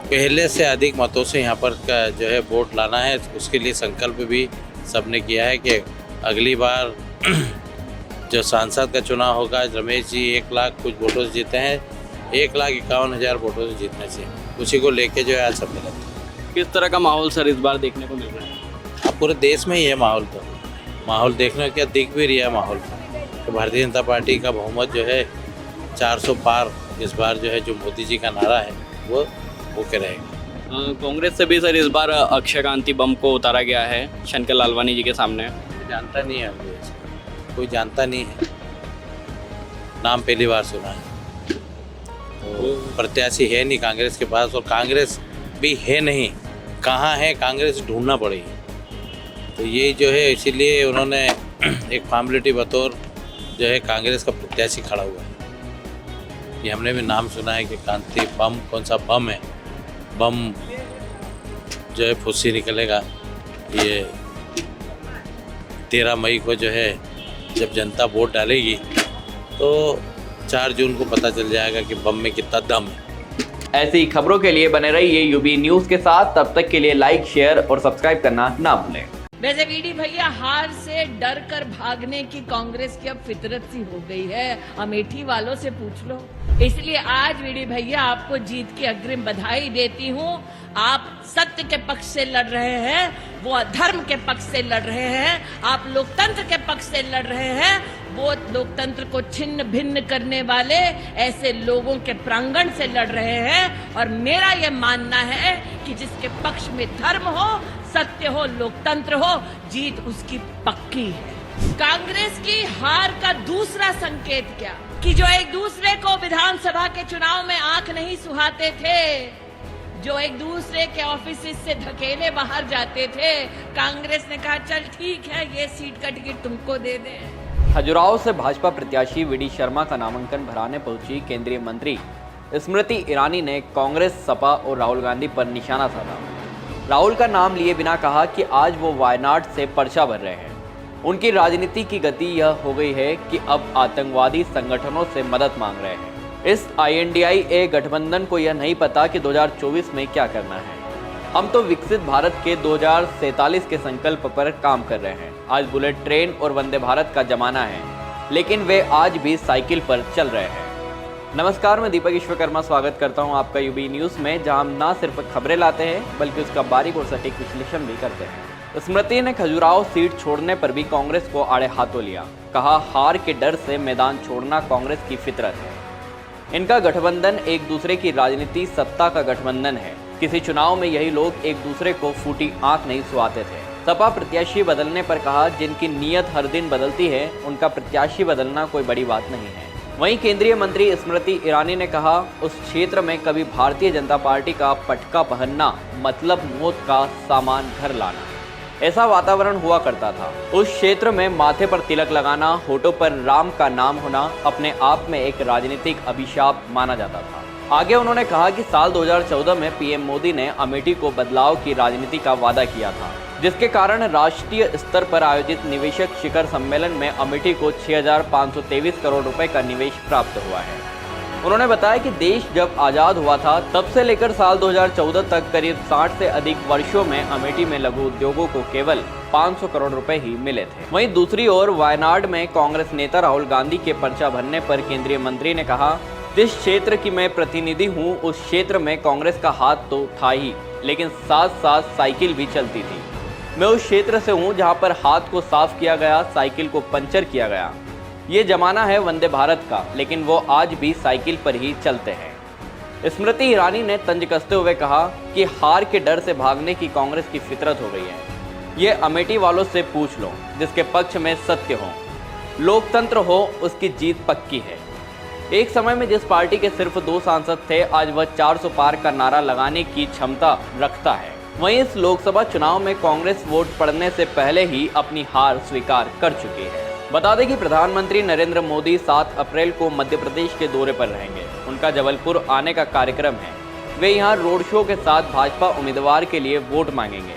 पहले से अधिक मतों से यहाँ पर जो है वोट लाना है, उसके लिए संकल्प भी सबने किया है कि अगली बार जो सांसद का चुनाव होगा, रमेश जी 1 लाख कुछ वोटों से जीते हैं, 1,51,000 वोटों से जीतने से, उसी को लेके जो है आज सब मिला। किस तरह का माहौल सर इस बार देखने को मिल रहा है? अब पूरे देश में ही है माहौल देखने क्या दिख भी रहा है माहौल। तो भारतीय जनता पार्टी का बहुमत जो है 400 पार इस बार जो है, जो मोदी जी का नारा है वो के रहेगा। कांग्रेस से भी सर इस बार अक्षय कांति बम को उतारा गया है शंकर लालवानी जी के सामने। जानता नहीं है, कोई जानता नहीं है, नाम पहली बार सुना है। तो प्रत्याशी है नहीं कांग्रेस के पास और कांग्रेस भी है नहीं, कहाँ है कांग्रेस ढूंढना पड़ेगी। तो ये जो है इसीलिए उन्होंने एक फॉर्मेलिटी बतौर जो है कांग्रेस का प्रत्याशी खड़ा हुआ है। ये हमने भी नाम सुना है कि कांति बम, कौन सा बम है, बम जो है फुस्सी निकलेगा। ये 13 मई को जो है जब जनता वोट डालेगी तो 4 जून को पता चल जाएगा कि बम में कितना दम है। ऐसी खबरों के लिए बने रहिए यूबी न्यूज़ के साथ। तब तक के लिए लाइक, शेयर और सब्सक्राइब करना ना भूलें। वैसे वीडी भैया, हार से डर कर भागने की कांग्रेस की अब फितरत सी हो गई है, अमेठी वालों से पूछ लो। इसलिए आज वीडी भैया आपको जीत की अग्रिम बधाई देती हूँ। आप सत्य के पक्ष से लड़ रहे हैं, वो अधर्म के पक्ष से लड़ रहे हैं। आप लोकतंत्र के पक्ष से लड़ रहे हैं, वो लोकतंत्र को छिन्न भिन्न करने वाले ऐसे लोगों के प्रांगण से लड़ रहे हैं। और मेरा ये मानना है कि जिसके पक्ष में धर्म हो, सत्य हो, लोकतंत्र हो, जीत उसकी पक्की है। कांग्रेस की हार का दूसरा संकेत क्या, कि जो एक दूसरे को विधानसभा के चुनाव में आंख नहीं सुहाते थे, जो एक दूसरे के ऑफिस से धकेले बाहर जाते थे, कांग्रेस ने कहा चल ठीक है, ये सीट का टिकट तुमको दे दें। खजुराहो से भाजपा प्रत्याशी वीडी शर्मा का नामांकन भराने पहुंची केंद्रीय मंत्री स्मृति ईरानी ने कांग्रेस, सपा और राहुल गांधी पर निशाना साधा। राहुल का नाम लिए बिना कहा कि आज वो वायनाड से पर्चा भर रहे हैं। उनकी राजनीति की गति यह हो गई है कि अब आतंकवादी संगठनों से मदद मांग रहे हैं। इस INDIA गठबंधन को यह नहीं पता कि 2024 में क्या करना है। हम तो विकसित भारत के 2047 के संकल्प पर काम कर रहे हैं। आज बुलेट ट्रेन और वंदे भारत का जमाना है, लेकिन वे आज भी साइकिल पर चल रहे हैं। नमस्कार, मैं दीपक विश्वकर्मा स्वागत करता हूं आपका यूबी न्यूज़ में, जहां हम न सिर्फ खबरें लाते हैं बल्कि उसका बारीक और सटीक विश्लेषण भी करते हैं। स्मृति ने खजुराहो सीट छोड़ने पर भी कांग्रेस को आड़े हाथों लिया। कहा, हार के डर से मैदान छोड़ना कांग्रेस की फितरत है। इनका गठबंधन एक दूसरे की राजनीति, सत्ता का गठबंधन है। किसी चुनाव में यही लोग एक दूसरे को फूटी आंख नहीं सुहाते थे। सपा प्रत्याशी बदलने पर कहा, जिनकी नीयत हर दिन बदलती है उनका प्रत्याशी बदलना कोई बड़ी बात नहीं है। वहीं केंद्रीय मंत्री स्मृति ईरानी ने कहा, उस क्षेत्र में कभी भारतीय जनता पार्टी का पटका पहनना मतलब मौत का सामान घर लाना, ऐसा वातावरण हुआ करता था। उस क्षेत्र में माथे पर तिलक लगाना, होठों पर राम का नाम होना अपने आप में एक राजनीतिक अभिशाप माना जाता था। आगे उन्होंने कहा कि साल 2014 में पीएम मोदी ने अमेठी को बदलाव की राजनीति का वादा किया था, जिसके कारण राष्ट्रीय स्तर पर आयोजित निवेशक शिखर सम्मेलन में अमेठी को 6,523 करोड़ रुपए का निवेश प्राप्त हुआ है। उन्होंने बताया कि देश जब आज़ाद हुआ था तब से लेकर साल 2014 तक करीब 60 से अधिक वर्षों में अमेठी में लघु उद्योगों को केवल 500 करोड़ रुपए ही मिले थे। वहीं दूसरी ओर वायनाड में कांग्रेस नेता राहुल गांधी के पर्चा भरने पर केंद्रीय मंत्री ने कहा, जिस क्षेत्र की मैं प्रतिनिधि हूँ उस क्षेत्र में कांग्रेस का हाथ तो था ही, लेकिन साथ साथ साइकिल भी चलती थी। मैं उस क्षेत्र से हूँ जहाँ पर हाथ को साफ किया गया, साइकिल को पंचर किया गया। ये जमाना है वंदे भारत का, लेकिन वो आज भी साइकिल पर ही चलते हैं। स्मृति ईरानी ने तंज कसते हुए कहा कि हार के डर से भागने की कांग्रेस की फितरत हो गई है। ये अमेठी वालों से पूछ लो, जिसके पक्ष में सत्य हो, लोकतंत्र हो, उसकी जीत पक्की है। एक समय में जिस पार्टी के सिर्फ 2 सांसद थे, आज वह 400 पार का नारा लगाने की क्षमता रखता है। वहीं इस लोकसभा चुनाव में कांग्रेस वोट पड़ने से पहले ही अपनी हार स्वीकार कर चुकी है। बता दें कि प्रधानमंत्री नरेंद्र मोदी 7 अप्रैल को मध्य प्रदेश के दौरे पर रहेंगे। उनका जबलपुर आने का कार्यक्रम है। वे यहां रोड शो के साथ भाजपा उम्मीदवार के लिए वोट मांगेंगे।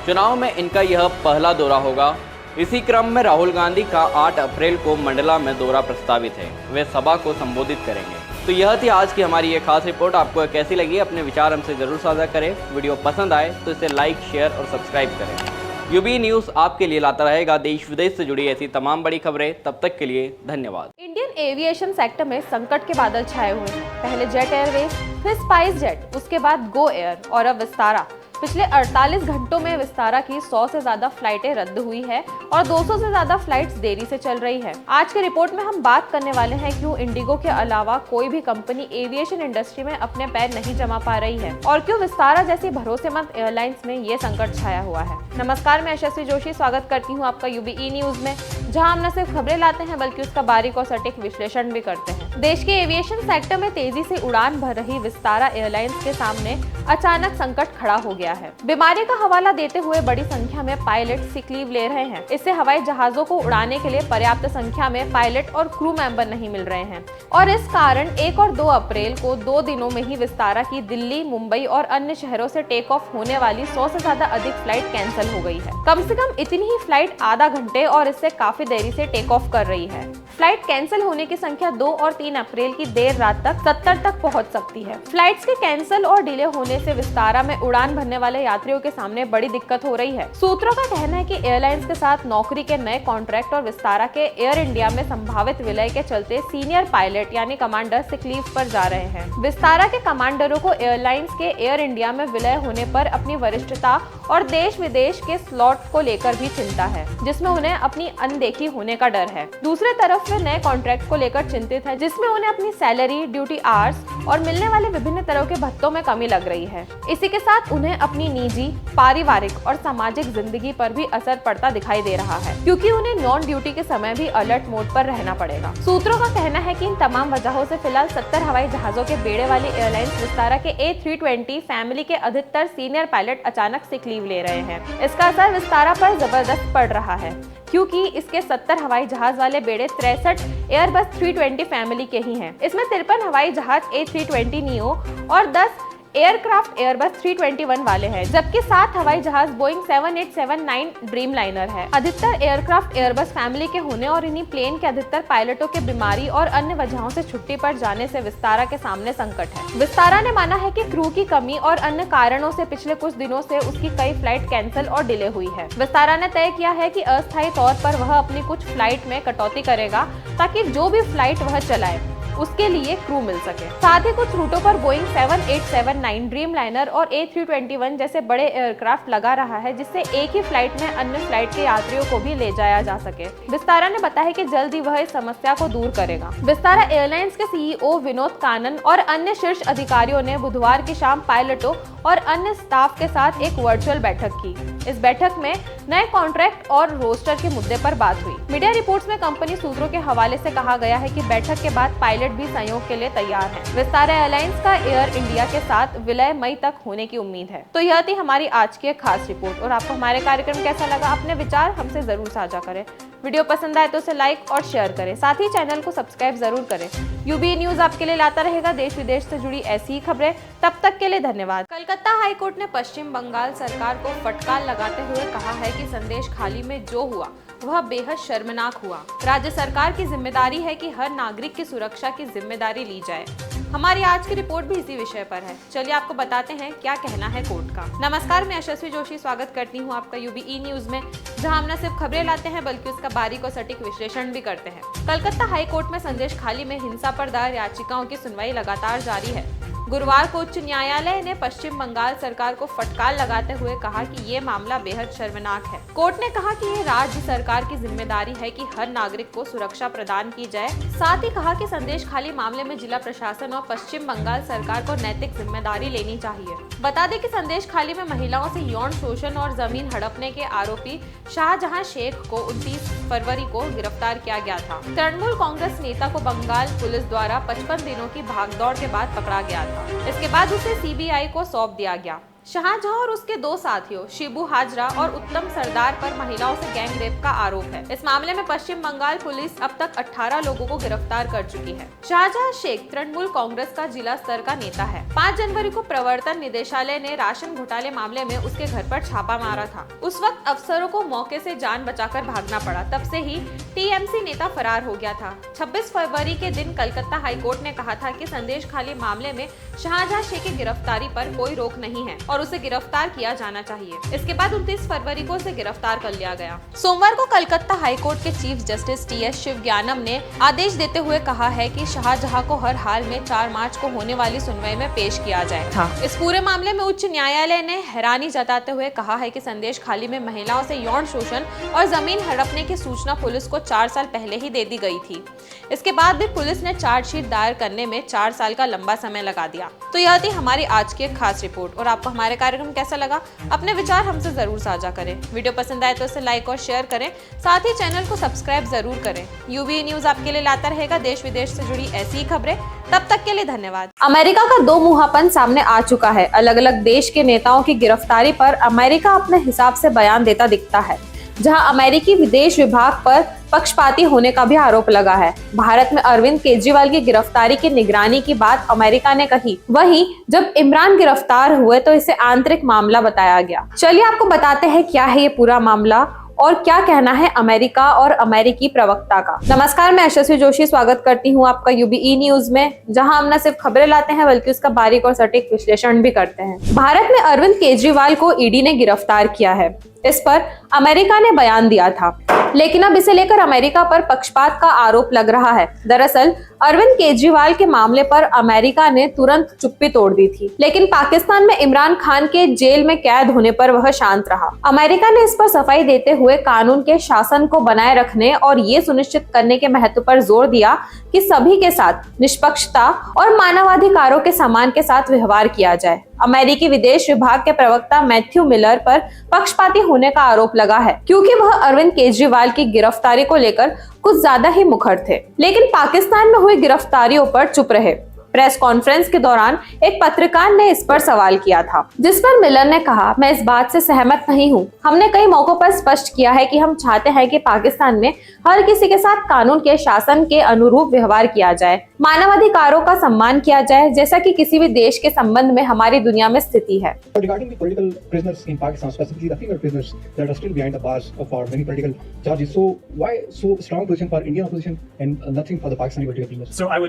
चुनाव में इनका यह पहला दौरा होगा। इसी क्रम में राहुल गांधी का 8 अप्रैल को मंडला में दौरा प्रस्तावित है। वे सभा को संबोधित करेंगे। तो यह थी आज की हमारी ये खास रिपोर्ट। आपको कैसी लगी? अपने विचार हमसे जरूर साझा करें। वीडियो पसंद आए तो इसे लाइक, शेयर और सब्सक्राइब करें। यूबी न्यूज़ आपके लिए लाता रहेगा देश विदेश से जुड़ी ऐसी तमाम बड़ी खबरें। तब तक के लिए धन्यवाद। इंडियन एविएशन सेक्टर में संकट के बादल छाए हुए हैं। पहले जेट एयरवेज, फिर स्पाइस जेट, उसके बाद गो एयर और अब विस्तारा। पिछले 48 घंटों में विस्तारा की 100 से ज्यादा फ्लाइटें रद्द हुई है और 200 से ज्यादा फ्लाइट्स देरी से चल रही है। आज के रिपोर्ट में हम बात करने वाले हैं क्यों इंडिगो के अलावा कोई भी कंपनी एविएशन इंडस्ट्री में अपने पैर नहीं जमा पा रही है और क्यों विस्तारा जैसी भरोसेमंद एयरलाइंस में ये संकट छाया हुआ है। नमस्कार, मैं यशस्वी जोशी स्वागत करती हूँ आपका यूबीई न्यूज में, जहाँ हम न सिर्फ खबरें लाते हैं बल्कि उसका बारीक और सटीक विश्लेषण भी करते हैं। देश के एविएशन सेक्टर में तेजी से उड़ान भर रही विस्तारा एयरलाइंस के सामने अचानक संकट खड़ा हो गया है। बीमारी का हवाला देते हुए बड़ी संख्या में पायलट सिक लीव ले रहे हैं। इससे हवाई जहाजों को उड़ाने के लिए पर्याप्त संख्या में पायलट और क्रू मेंबर नहीं मिल रहे हैं और इस कारण 1 और 2 अप्रैल को 2 दिनों में ही विस्तारा की दिल्ली, मुंबई और अन्य शहरों से टेक ऑफ होने वाली 100 से ज्यादा अधिक फ्लाइट कैंसिल हो गई है। कम से कम इतनी ही फ्लाइट आधा घंटे और इससे काफी देरी से टेक ऑफ कर रही है। फ्लाइट कैंसिल होने की संख्या 2 और 3 अप्रैल की देर रात तक 70 तक पहुंच सकती है। फ्लाइट्स के कैंसिल और डिले होने से विस्तारा में उड़ान भरने वाले यात्रियों के सामने बड़ी दिक्कत हो रही है। सूत्रों का कहना है कि एयरलाइंस के साथ नौकरी के नए कॉन्ट्रैक्ट और विस्तारा के एयर इंडिया में संभावित विलय के चलते सीनियर पायलट यानी कमांडर सिक लीव पर जा रहे हैं। विस्तारा के कमांडरों को एयरलाइंस के एयर इंडिया में विलय होने पर अपनी वरिष्ठता और देश विदेश के स्लॉट को लेकर भी चिंता है, जिसमें उन्हें अपनी अनदेखी होने का डर है। दूसरे तरफ वे नए कॉन्ट्रैक्ट को लेकर चिंतित है, जिसमें उन्हें अपनी सैलरी, ड्यूटी आवर्स और मिलने वाले विभिन्न तरह के भत्तों में कमी लग रही है। इसी के साथ उन्हें अपनी निजी, पारिवारिक और सामाजिक जिंदगी पर भी असर पड़ता दिखाई दे रहा है, क्योंकि उन्हें नॉन ड्यूटी के समय भी अलर्ट मोड पर रहना पड़ेगा। सूत्रों का कहना है कि इन तमाम वजहों से फिलहाल 70 हवाई जहाजों के बेड़े वाली एयरलाइंस विस्तारा के A320 फैमिली के अधिकतर सीनियर पायलट अचानक सिक लीव ले रहे हैं। इसका असर विस्तारा पर जबरदस्त पड़ रहा है, क्योंकि इसके 70 हवाई जहाज वाले बेड़े 63 एयरबस 320 फैमिली के ही हैं। इसमें 53 हवाई जहाज A320 नियो और 10 एयरक्राफ्ट एयरबस 321 वाले हैं, जबकि 7 हवाई जहाज बोइंग 7879 ड्रीम लाइनर है। अधिकतर एयरक्राफ्ट एयरबस फैमिली के होने और इन्हीं प्लेन के अधिकतर पायलटों के बीमारी और अन्य वजहों से छुट्टी पर जाने से विस्तारा के सामने संकट है। विस्तारा ने माना है कि क्रू की कमी और अन्य कारणों से पिछले कुछ दिनों से उसकी कई फ्लाइट कैंसिल और डिले हुई है। विस्तारा ने तय किया है कि अस्थायी तौर पर वह अपनी कुछ फ्लाइट में कटौती करेगा ताकि जो भी फ्लाइट वह चलाए उसके लिए क्रू मिल सके। साथ ही कुछ रूटों पर बोइंग 7879 ड्रीम लाइनर और A321 जैसे बड़े एयरक्राफ्ट लगा रहा है, जिससे एक ही फ्लाइट में अन्य फ्लाइट के यात्रियों को भी ले जाया जा सके। विस्तारा ने बताया कि जल्द ही वह इस समस्या को दूर करेगा। विस्तारा एयरलाइंस के CEO विनोद कानन और अन्य शीर्ष अधिकारियों ने बुधवार की शाम पायलटों और अन्य स्टाफ के साथ एक वर्चुअल बैठक की। इस बैठक में नए कॉन्ट्रैक्ट और रोस्टर के मुद्दे पर बात हुई। मीडिया रिपोर्ट्स में कंपनी सूत्रों के हवाले से कहा गया है कि बैठक के बाद पायलट भी सहयोग के लिए तैयार हैं। विस्तारा एयरलाइंस का एयर इंडिया के साथ विलय मई तक होने की उम्मीद है। तो यह थी हमारी आज की एक खास रिपोर्ट और आपको हमारे कार्यक्रम कैसा लगा? अपने विचार हमसे जरूर साझा करें। वीडियो पसंद आए तो उसे लाइक और शेयर करें, साथ ही चैनल को सब्सक्राइब जरूर करें। यूबी न्यूज आपके लिए लाता रहेगा देश विदेश से जुड़ी ऐसी ही खबरें। तब तक के लिए धन्यवाद। कलकत्ता हाईकोर्ट ने पश्चिम बंगाल सरकार को फटकार लगाते हुए कहा है कि संदेश खाली में जो हुआ वह बेहद शर्मनाक हुआ। राज्य सरकार की जिम्मेदारी है कि हर नागरिक की सुरक्षा की जिम्मेदारी ली जाए। हमारी आज की रिपोर्ट भी इसी विषय पर है। चलिए आपको बताते हैं क्या कहना है कोर्ट का। नमस्कार, मैं यशस्वी जोशी स्वागत करती हूँ आपका यूबीई न्यूज में, जहाँ हम न सिर्फ खबरें लाते हैं बल्कि उसका बारीक और सटीक विश्लेषण भी करते हैं। कलकत्ता हाईकोर्ट में संदेश खाली में हिंसा पर दायर याचिकाओं की सुनवाई लगातार जारी है। गुरुवार को उच्च न्यायालय ने पश्चिम बंगाल सरकार को फटकार लगाते हुए कहा कि ये मामला बेहद शर्मनाक है। कोर्ट ने कहा कि ये राज्य सरकार की जिम्मेदारी है कि हर नागरिक को सुरक्षा प्रदान की जाए। साथ ही कहा कि संदेश खाली मामले में जिला प्रशासन और पश्चिम बंगाल सरकार को नैतिक जिम्मेदारी लेनी चाहिए। बता दें कि संदेश खाली में महिलाओं से यौन शोषण और जमीन हड़पने के आरोपी शाहजहां शेख को 29 फरवरी को गिरफ्तार किया गया था। तृणमूल कांग्रेस नेता को बंगाल पुलिस द्वारा 55 दिनों की भागदौड़ के बाद पकड़ा गया था। इसके बाद उसे सीबीआई को सौंप दिया गया। शाहजहां और उसके दो साथियों शिबू हाजरा और उत्तम सरदार पर महिलाओं से गैंग रेप का आरोप है। इस मामले में पश्चिम बंगाल पुलिस अब तक 18 लोगों को गिरफ्तार कर चुकी है। शाहजहां शेख तृणमूल कांग्रेस का जिला स्तर का नेता है। 5 जनवरी को प्रवर्तन निदेशालय ने राशन घोटाले मामले में उसके घर पर छापा मारा था। उस वक्त अफसरों को मौके से जान बचाकर भागना पड़ा। तब से ही टीएमसी नेता फरार हो गया था। 26 फरवरी के दिन कलकत्ता हाईकोर्ट ने कहा था कि संदेश खाली मामले में शाहजहां शेख की गिरफ्तारी पर कोई रोक नहीं है और उसे गिरफ्तार किया जाना चाहिए। इसके बाद 29 फरवरी को उसे गिरफ्तार कर लिया गया। सोमवार को कलकत्ता हाईकोर्ट के चीफ जस्टिस टीएस शिवज्ञानम ने आदेश देते हुए कहा है कि शाहजहां को हर हाल में 4 मार्च को होने वाली सुनवाई में पेश किया जाए था। इस पूरे मामले में उच्च न्यायालय ने हैरानी जताते हुए कहा है कि संदेश खाली में महिलाओं से यौन शोषण और जमीन हड़पने की सूचना पुलिस को 4 साल पहले ही दे दी गई थी। इसके बाद भी पुलिस ने चार्जशीट दायर करने में 4 साल का लंबा समय लगा दिया। तो यह थी हमारी आज की एक खास रिपोर्ट और आपको हमारे कार्यक्रम कैसा लगा अपने विचार हमसे जरूर साझा करें। वीडियो पसंद आए तो इसे लाइक और शेयर करें, साथ ही चैनल को सब्सक्राइब जरूर करें। यूबीई न्यूज आपके लिए लाता रहेगा देश विदेश से जुड़ी ऐसी ही खबरें। तब तक के लिए धन्यवाद। अमेरिका का दो मुंहापन सामने आ चुका है। अलग अलग देश के नेताओं की गिरफ्तारी पर अमेरिका अपने हिसाब से बयान देता दिखता है, जहां अमेरिकी विदेश विभाग पर पक्षपाती होने का भी आरोप लगा है। भारत में अरविंद केजरीवाल की गिरफ्तारी की निगरानी की बात अमेरिका ने कही, वहीं जब इमरान गिरफ्तार हुए तो इसे आंतरिक मामला बताया गया। चलिए आपको बताते हैं क्या है ये पूरा मामला और क्या कहना है अमेरिका और अमेरिकी प्रवक्ता का। नमस्कार, मैं यशस्वी जोशी स्वागत करती हूँ आपका यूबीई न्यूज में, जहां हम न सिर्फ खबरें लाते हैं बल्कि उसका बारीक और सटीक विश्लेषण भी करते हैं। भारत में अरविंद केजरीवाल को ईडी ने गिरफ्तार किया है। इस पर अमेरिका ने बयान दिया था, लेकिन अब इसे लेकर अमेरिका पर पक्षपात का आरोप लग रहा है। दरअसल अरविंद केजरीवाल के मामले पर अमेरिका ने तुरंत चुप्पी तोड़ दी थी, लेकिन पाकिस्तान में इमरान खान के जेल में कैद होने पर वह शांत रहा। अमेरिका ने इस पर सफाई देते हुए कानून के शासन को बनाए रखने और ये सुनिश्चित करने के महत्व पर जोर दिया कि सभी के साथ निष्पक्षता और मानवाधिकारों के सम्मान के साथ व्यवहार किया जाए। अमेरिकी विदेश विभाग के प्रवक्ता मैथ्यू मिलर पर पक्षपाती होने का आरोप लगा है, क्योंकि वह अरविंद केजरीवाल की गिरफ्तारी को लेकर कुछ ज्यादा ही मुखर थे, लेकिन पाकिस्तान में हुई गिरफ्तारियों पर चुप रहे। प्रेस कॉन्फ्रेंस के दौरान एक पत्रकार ने इस पर सवाल किया था, जिस पर मिलर ने कहा, मैं इस बात से सहमत नहीं हूँ। हमने कई मौकों पर स्पष्ट किया है कि हम चाहते हैं कि पाकिस्तान में हर किसी के साथ कानून के शासन के अनुरूप व्यवहार किया जाए, मानवाधिकारों का सम्मान किया जाए, जैसा कि किसी भी देश के संबंध में हमारी दुनिया में स्थिति है। Regarding the political prisoners in Pakistan, specifically the female prisoners that are still behind the bars for many political charges, so why so strong position for Indian opposition and nothing for the Pakistani political prisoners? So I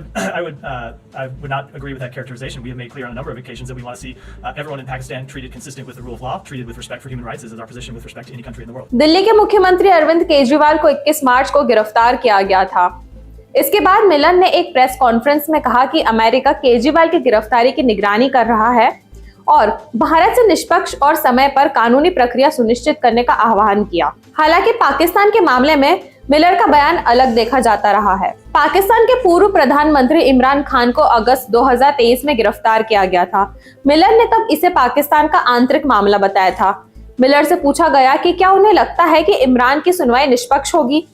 would not agree with that characterization. We have made clear on a number of occasions that we want to see everyone in Pakistan treated consistent with the rule of law, treated with respect for human rights. This is our position with respect to any country in the world. Delhi के मुख्यमंत्री अरविंद केजरीवाल को 21 मार्च को गिरफ्तार किया गया था। इसके बाद मिलन ने एक प्रेस कॉन्फ्रेंस में कहा कि अमेरिका केजरीवाल की गिरफ्तारी की निगरानी कर रहा है और भारत से निष्पक्ष और समय पर कानूनी प्रक्रिया सुनिश्चित करने का आह्वान किया। हालांकि पाकिस्तान के मामले में मिलर का बयान अलग देखा जाता रहा है। पाकिस्तान के पूर्व प्रधानमंत्री इमरान खान को अगस्त 2023 में गिरफ्तार किया गया था। मिलर ने तब इसे पाकिस्तान का आंतरिक मामला बताया था। मिलर से पूछा गया कि क्या उन्हें लगता है कि इमरान की सुनवाई निष्पक्ष होगी।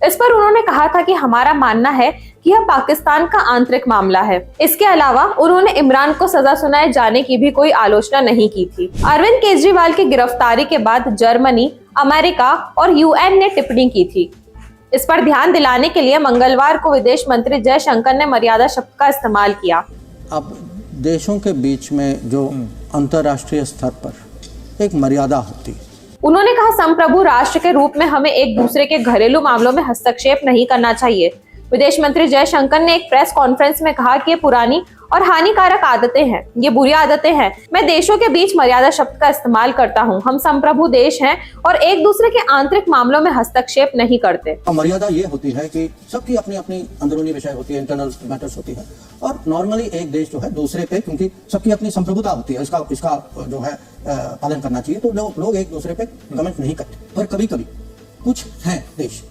इस पर उन्होंने कहा था कि हमारा मानना है कि यह पाकिस्तान का आंतरिक मामला है। इसके अलावा उन्होंने इमरान को सजा सुनाए जाने की भी कोई आलोचना नहीं की थी। अरविंद केजरीवाल की गिरफ्तारी के बाद जर्मनी, अमेरिका और यूएन ने टिप्पणी की थी। इस पर ध्यान दिलाने के लिए मंगलवार को विदेश मंत्री जयशंकर ने मर्यादा शब्द का इस्तेमाल किया। अब देशों के बीच में जो अंतर्राष्ट्रीय स्तर पर एक मर्यादा होती है। उन्होंने कहा, संप्रभु राष्ट्र के रूप में हमें एक दूसरे के घरेलू मामलों में हस्तक्षेप नहीं करना चाहिए। विदेश मंत्री जयशंकर ने एक प्रेस कॉन्फ्रेंस में कहा कि ये पुरानी और हानिकारक आदतें हैं, ये बुरी आदतें हैं। मैं देशों के बीच मर्यादा शब्द का इस्तेमाल करता हूं। हम संप्रभु देश हैं और एक दूसरे के आंतरिक मामलों में हस्तक्षेप नहीं करते। मर्यादा ये होती है कि सबकी अपनी अपनी अंदरूनी विषय होती है, इंटरनल मैटर्स होती है, और नॉर्मली एक देश जो है दूसरे पे, क्योंकि सबकी अपनी संप्रभुता होती है, इसका जो है पालन करना चाहिए, तो लोग एक दूसरे पे कमेंट नहीं करते। पर कभी कभी कुछ हैं देश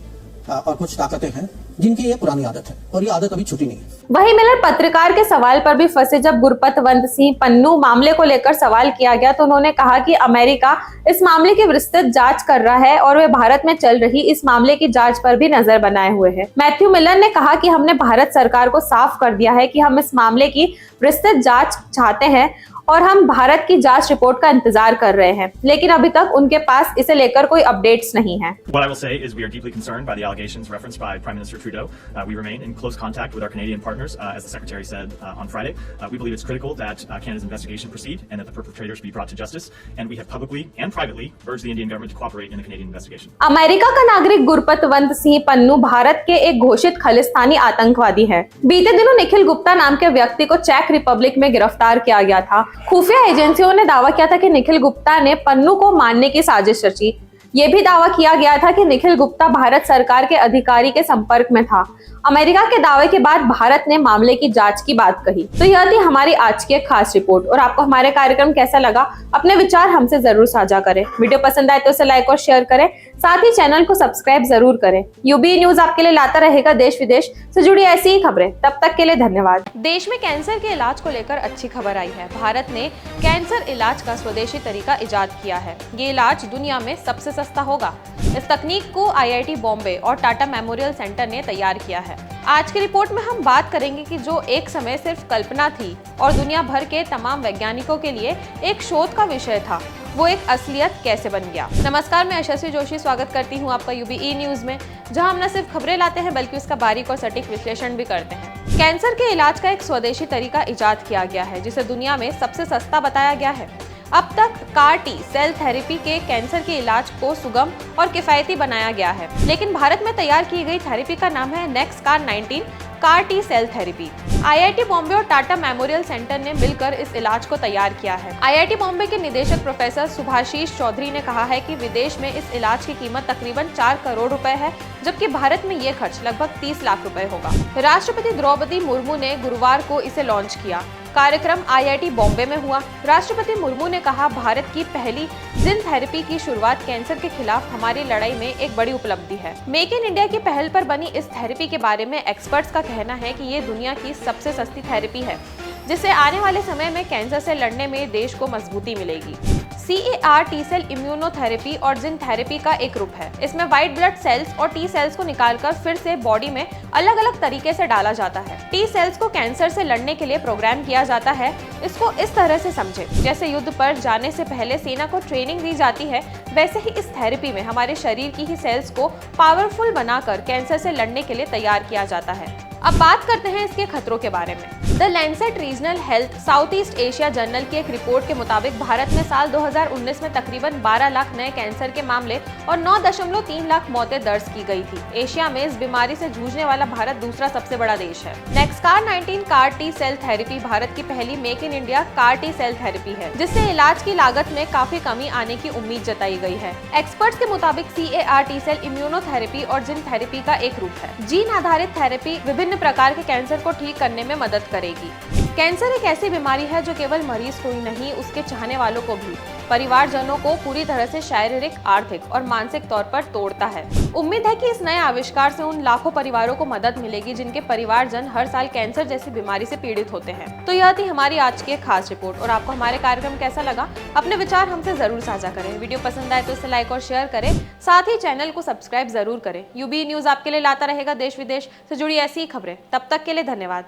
और कुछ ताकतें हैं जिनकी ये पुरानी आदत है और ये आदत अभी छूटी नहीं है। वहीं मिलर पत्रकार के सवाल पर भी फंसे। जब गुरपतवंत सिंह पन्नू मामले को लेकर सवाल किया गया तो उन्होंने कहा कि अमेरिका इस मामले की विस्तृत जांच कर रहा है और वे भारत में चल रही इस मामले की जांच पर भी नजर बनाए हुए हैं। मैथ्यू मिलर ने कहा कि हमने भारत सरकार को साफ कर दिया है कि हम इस मामले की विस्तृत जांच चाहते हैं और हम भारत की जांच रिपोर्ट का इंतजार कर रहे हैं, लेकिन अभी तक उनके पास इसे लेकर कोई अपडेट्स नहीं है। What I will say is we are deeply concerned by the allegations referenced by Prime Minister Trudeau. We remain in close contact with our Canadian partners, as the Secretary said on Friday. We believe it's critical that Canada's investigation proceed and that the perpetrators be brought to justice. And we have publicly and privately urged the Indian government to cooperate in the Canadian investigation. America का नागरिक गुरपतवंत सिंह पन्नू भारत के एक घोषित खालिस्तानी आतंकवादी है। बीते दिनों निखिल गुप्ता नाम के व्यक्ति को चेक रिपब्लिक में गिरफ्तार किया गया था। खुफिया एजेंसियों ने दावा किया था कि निखिल गुप्ता ने पन्नू को मारने की साजिश रची। ये भी दावा किया गया था कि निखिल गुप्ता भारत सरकार के अधिकारी के संपर्क में था। अमेरिका के दावे के बाद भारत ने मामले की जांच की बात कही। तो यह थी हमारी आज की खास रिपोर्ट और आपको हमारे कार्यक्रम कैसा लगा, अपने विचार हमसे जरूर साझा करें। वीडियो पसंद आए तो इसे लाइक और शेयर करें, साथ ही चैनल को सब्सक्राइब जरूर करें। यूबी न्यूज आपके लिए लाता रहेगा देश विदेश से जुड़ी ऐसी ही खबरें। तब तक के लिए धन्यवाद। देश में कैंसर के इलाज को लेकर अच्छी खबर आई है। भारत ने कैंसर इलाज का स्वदेशी तरीका इजाद किया है। ये इलाज दुनिया में सबसे सस्ता होगा। इस तकनीक को IIT बॉम्बे और टाटा मेमोरियल सेंटर ने तैयार किया है। आज की रिपोर्ट में हम बात करेंगे कि जो एक समय सिर्फ कल्पना थी और दुनिया भर के तमाम वैज्ञानिकों के लिए एक शोध का विषय था, वो एक असलियत कैसे बन गया। नमस्कार, मैं यशस्वी जोशी स्वागत करती हूँ आपका UBE न्यूज में, जहाँ हम न सिर्फ खबरें लाते हैं बल्कि उसका बारीक और सटीक विश्लेषण भी करते हैं। कैंसर के इलाज का एक स्वदेशी तरीका इजाद किया गया है, जिसे दुनिया में सबसे सस्ता बताया गया है। अब तक CAR-T सेल थेरेपी के कैंसर के इलाज को सुगम और किफायती बनाया गया है, लेकिन भारत में तैयार की गई थेरेपी का नाम है NexCAR19 CAR-T cell therapy. IIT Bombay और टाटा मेमोरियल सेंटर ने मिलकर इस इलाज को तैयार किया है। IIT बॉम्बे के निदेशक प्रोफेसर सुभाशीष चौधरी ने कहा है कि विदेश में इस इलाज की कीमत तकरीबन 4 करोड़ रुपए है, जबकि भारत में ये खर्च लगभग 30 लाख रुपए होगा। राष्ट्रपति द्रौपदी मुर्मू ने गुरुवार को इसे लॉन्च किया। कार्यक्रम IIT बॉम्बे में हुआ। राष्ट्रपति मुर्मू ने कहा, भारत की पहली जिन थेरेपी की शुरुआत कैंसर के खिलाफ हमारी लड़ाई में एक बड़ी उपलब्धि है। मेक इन इंडिया की पहल पर बनी इस थेरेपी के बारे में एक्सपर्ट्स का कहना है कि ये दुनिया की सबसे सस्ती थेरेपी है, जिससे आने वाले समय में कैंसर से लड़ने में देश को मजबूती मिलेगी। CAR-T सेल इम्यूनोथेरेपी और जिन थेरेपी का एक रूप है। इसमें व्हाइट ब्लड सेल्स और T सेल्स को निकालकर फिर से बॉडी में अलग अलग तरीके से डाला जाता है। T सेल्स को कैंसर से लड़ने के लिए प्रोग्राम किया जाता है। इसको इस तरह से समझे, जैसे युद्ध पर जाने से पहले सेना को ट्रेनिंग दी जाती है, वैसे ही इस थेरेपी में हमारे शरीर की ही सेल्स को पावरफुल बनाकर कैंसर से लड़ने के लिए तैयार किया जाता है। अब बात करते हैं इसके खतरों के बारे में। The Lancet regional health south east Asia journal की एक रिपोर्ट के मुताबिक भारत में साल 2019 में तकरीबन 12 लाख नए कैंसर के मामले और 9.3 लाख मौतें दर्ज की गई थी। एशिया में इस बीमारी से जूझने वाला भारत दूसरा सबसे बड़ा देश है। NexCAR19 CAR-T cell therapy Bharat की पहली make in India CAR-T cell therapy है, जिससे इलाज की लागत में काफी कमी आने की उम्मीद जताई गई है। एक्सपर्ट्स के मुताबिक CAR-T सेल इम्यूनोथेरेपी और जिन थेरेपी का एक रूप है। जीन आधारित थेरेपी विभिन्न प्रकार के कैंसर को ठीक करने में मदद करेगी। कैंसर एक ऐसी बीमारी है जो केवल मरीज को ही नहीं, उसके चाहने वालों को भी, परिवारजनों को पूरी तरह से शारीरिक, आर्थिक और मानसिक तौर पर तोड़ता है। उम्मीद है कि इस नए आविष्कार से उन लाखों परिवारों को मदद मिलेगी जिनके परिवारजन हर साल कैंसर जैसी बीमारी से पीड़ित होते हैं। तो यह थी हमारी आज की खास रिपोर्ट और आपको हमारे कार्यक्रम कैसा लगा, अपने विचार हमसे जरूर साझा करें। वीडियो पसंद आए तो इसे लाइक और शेयर करें, साथ ही चैनल को सब्सक्राइब जरूर करें। UBE न्यूज आपके लिए लाता रहेगा देश विदेश से जुड़ी ऐसी ही खबरें। तब तक के लिए धन्यवाद।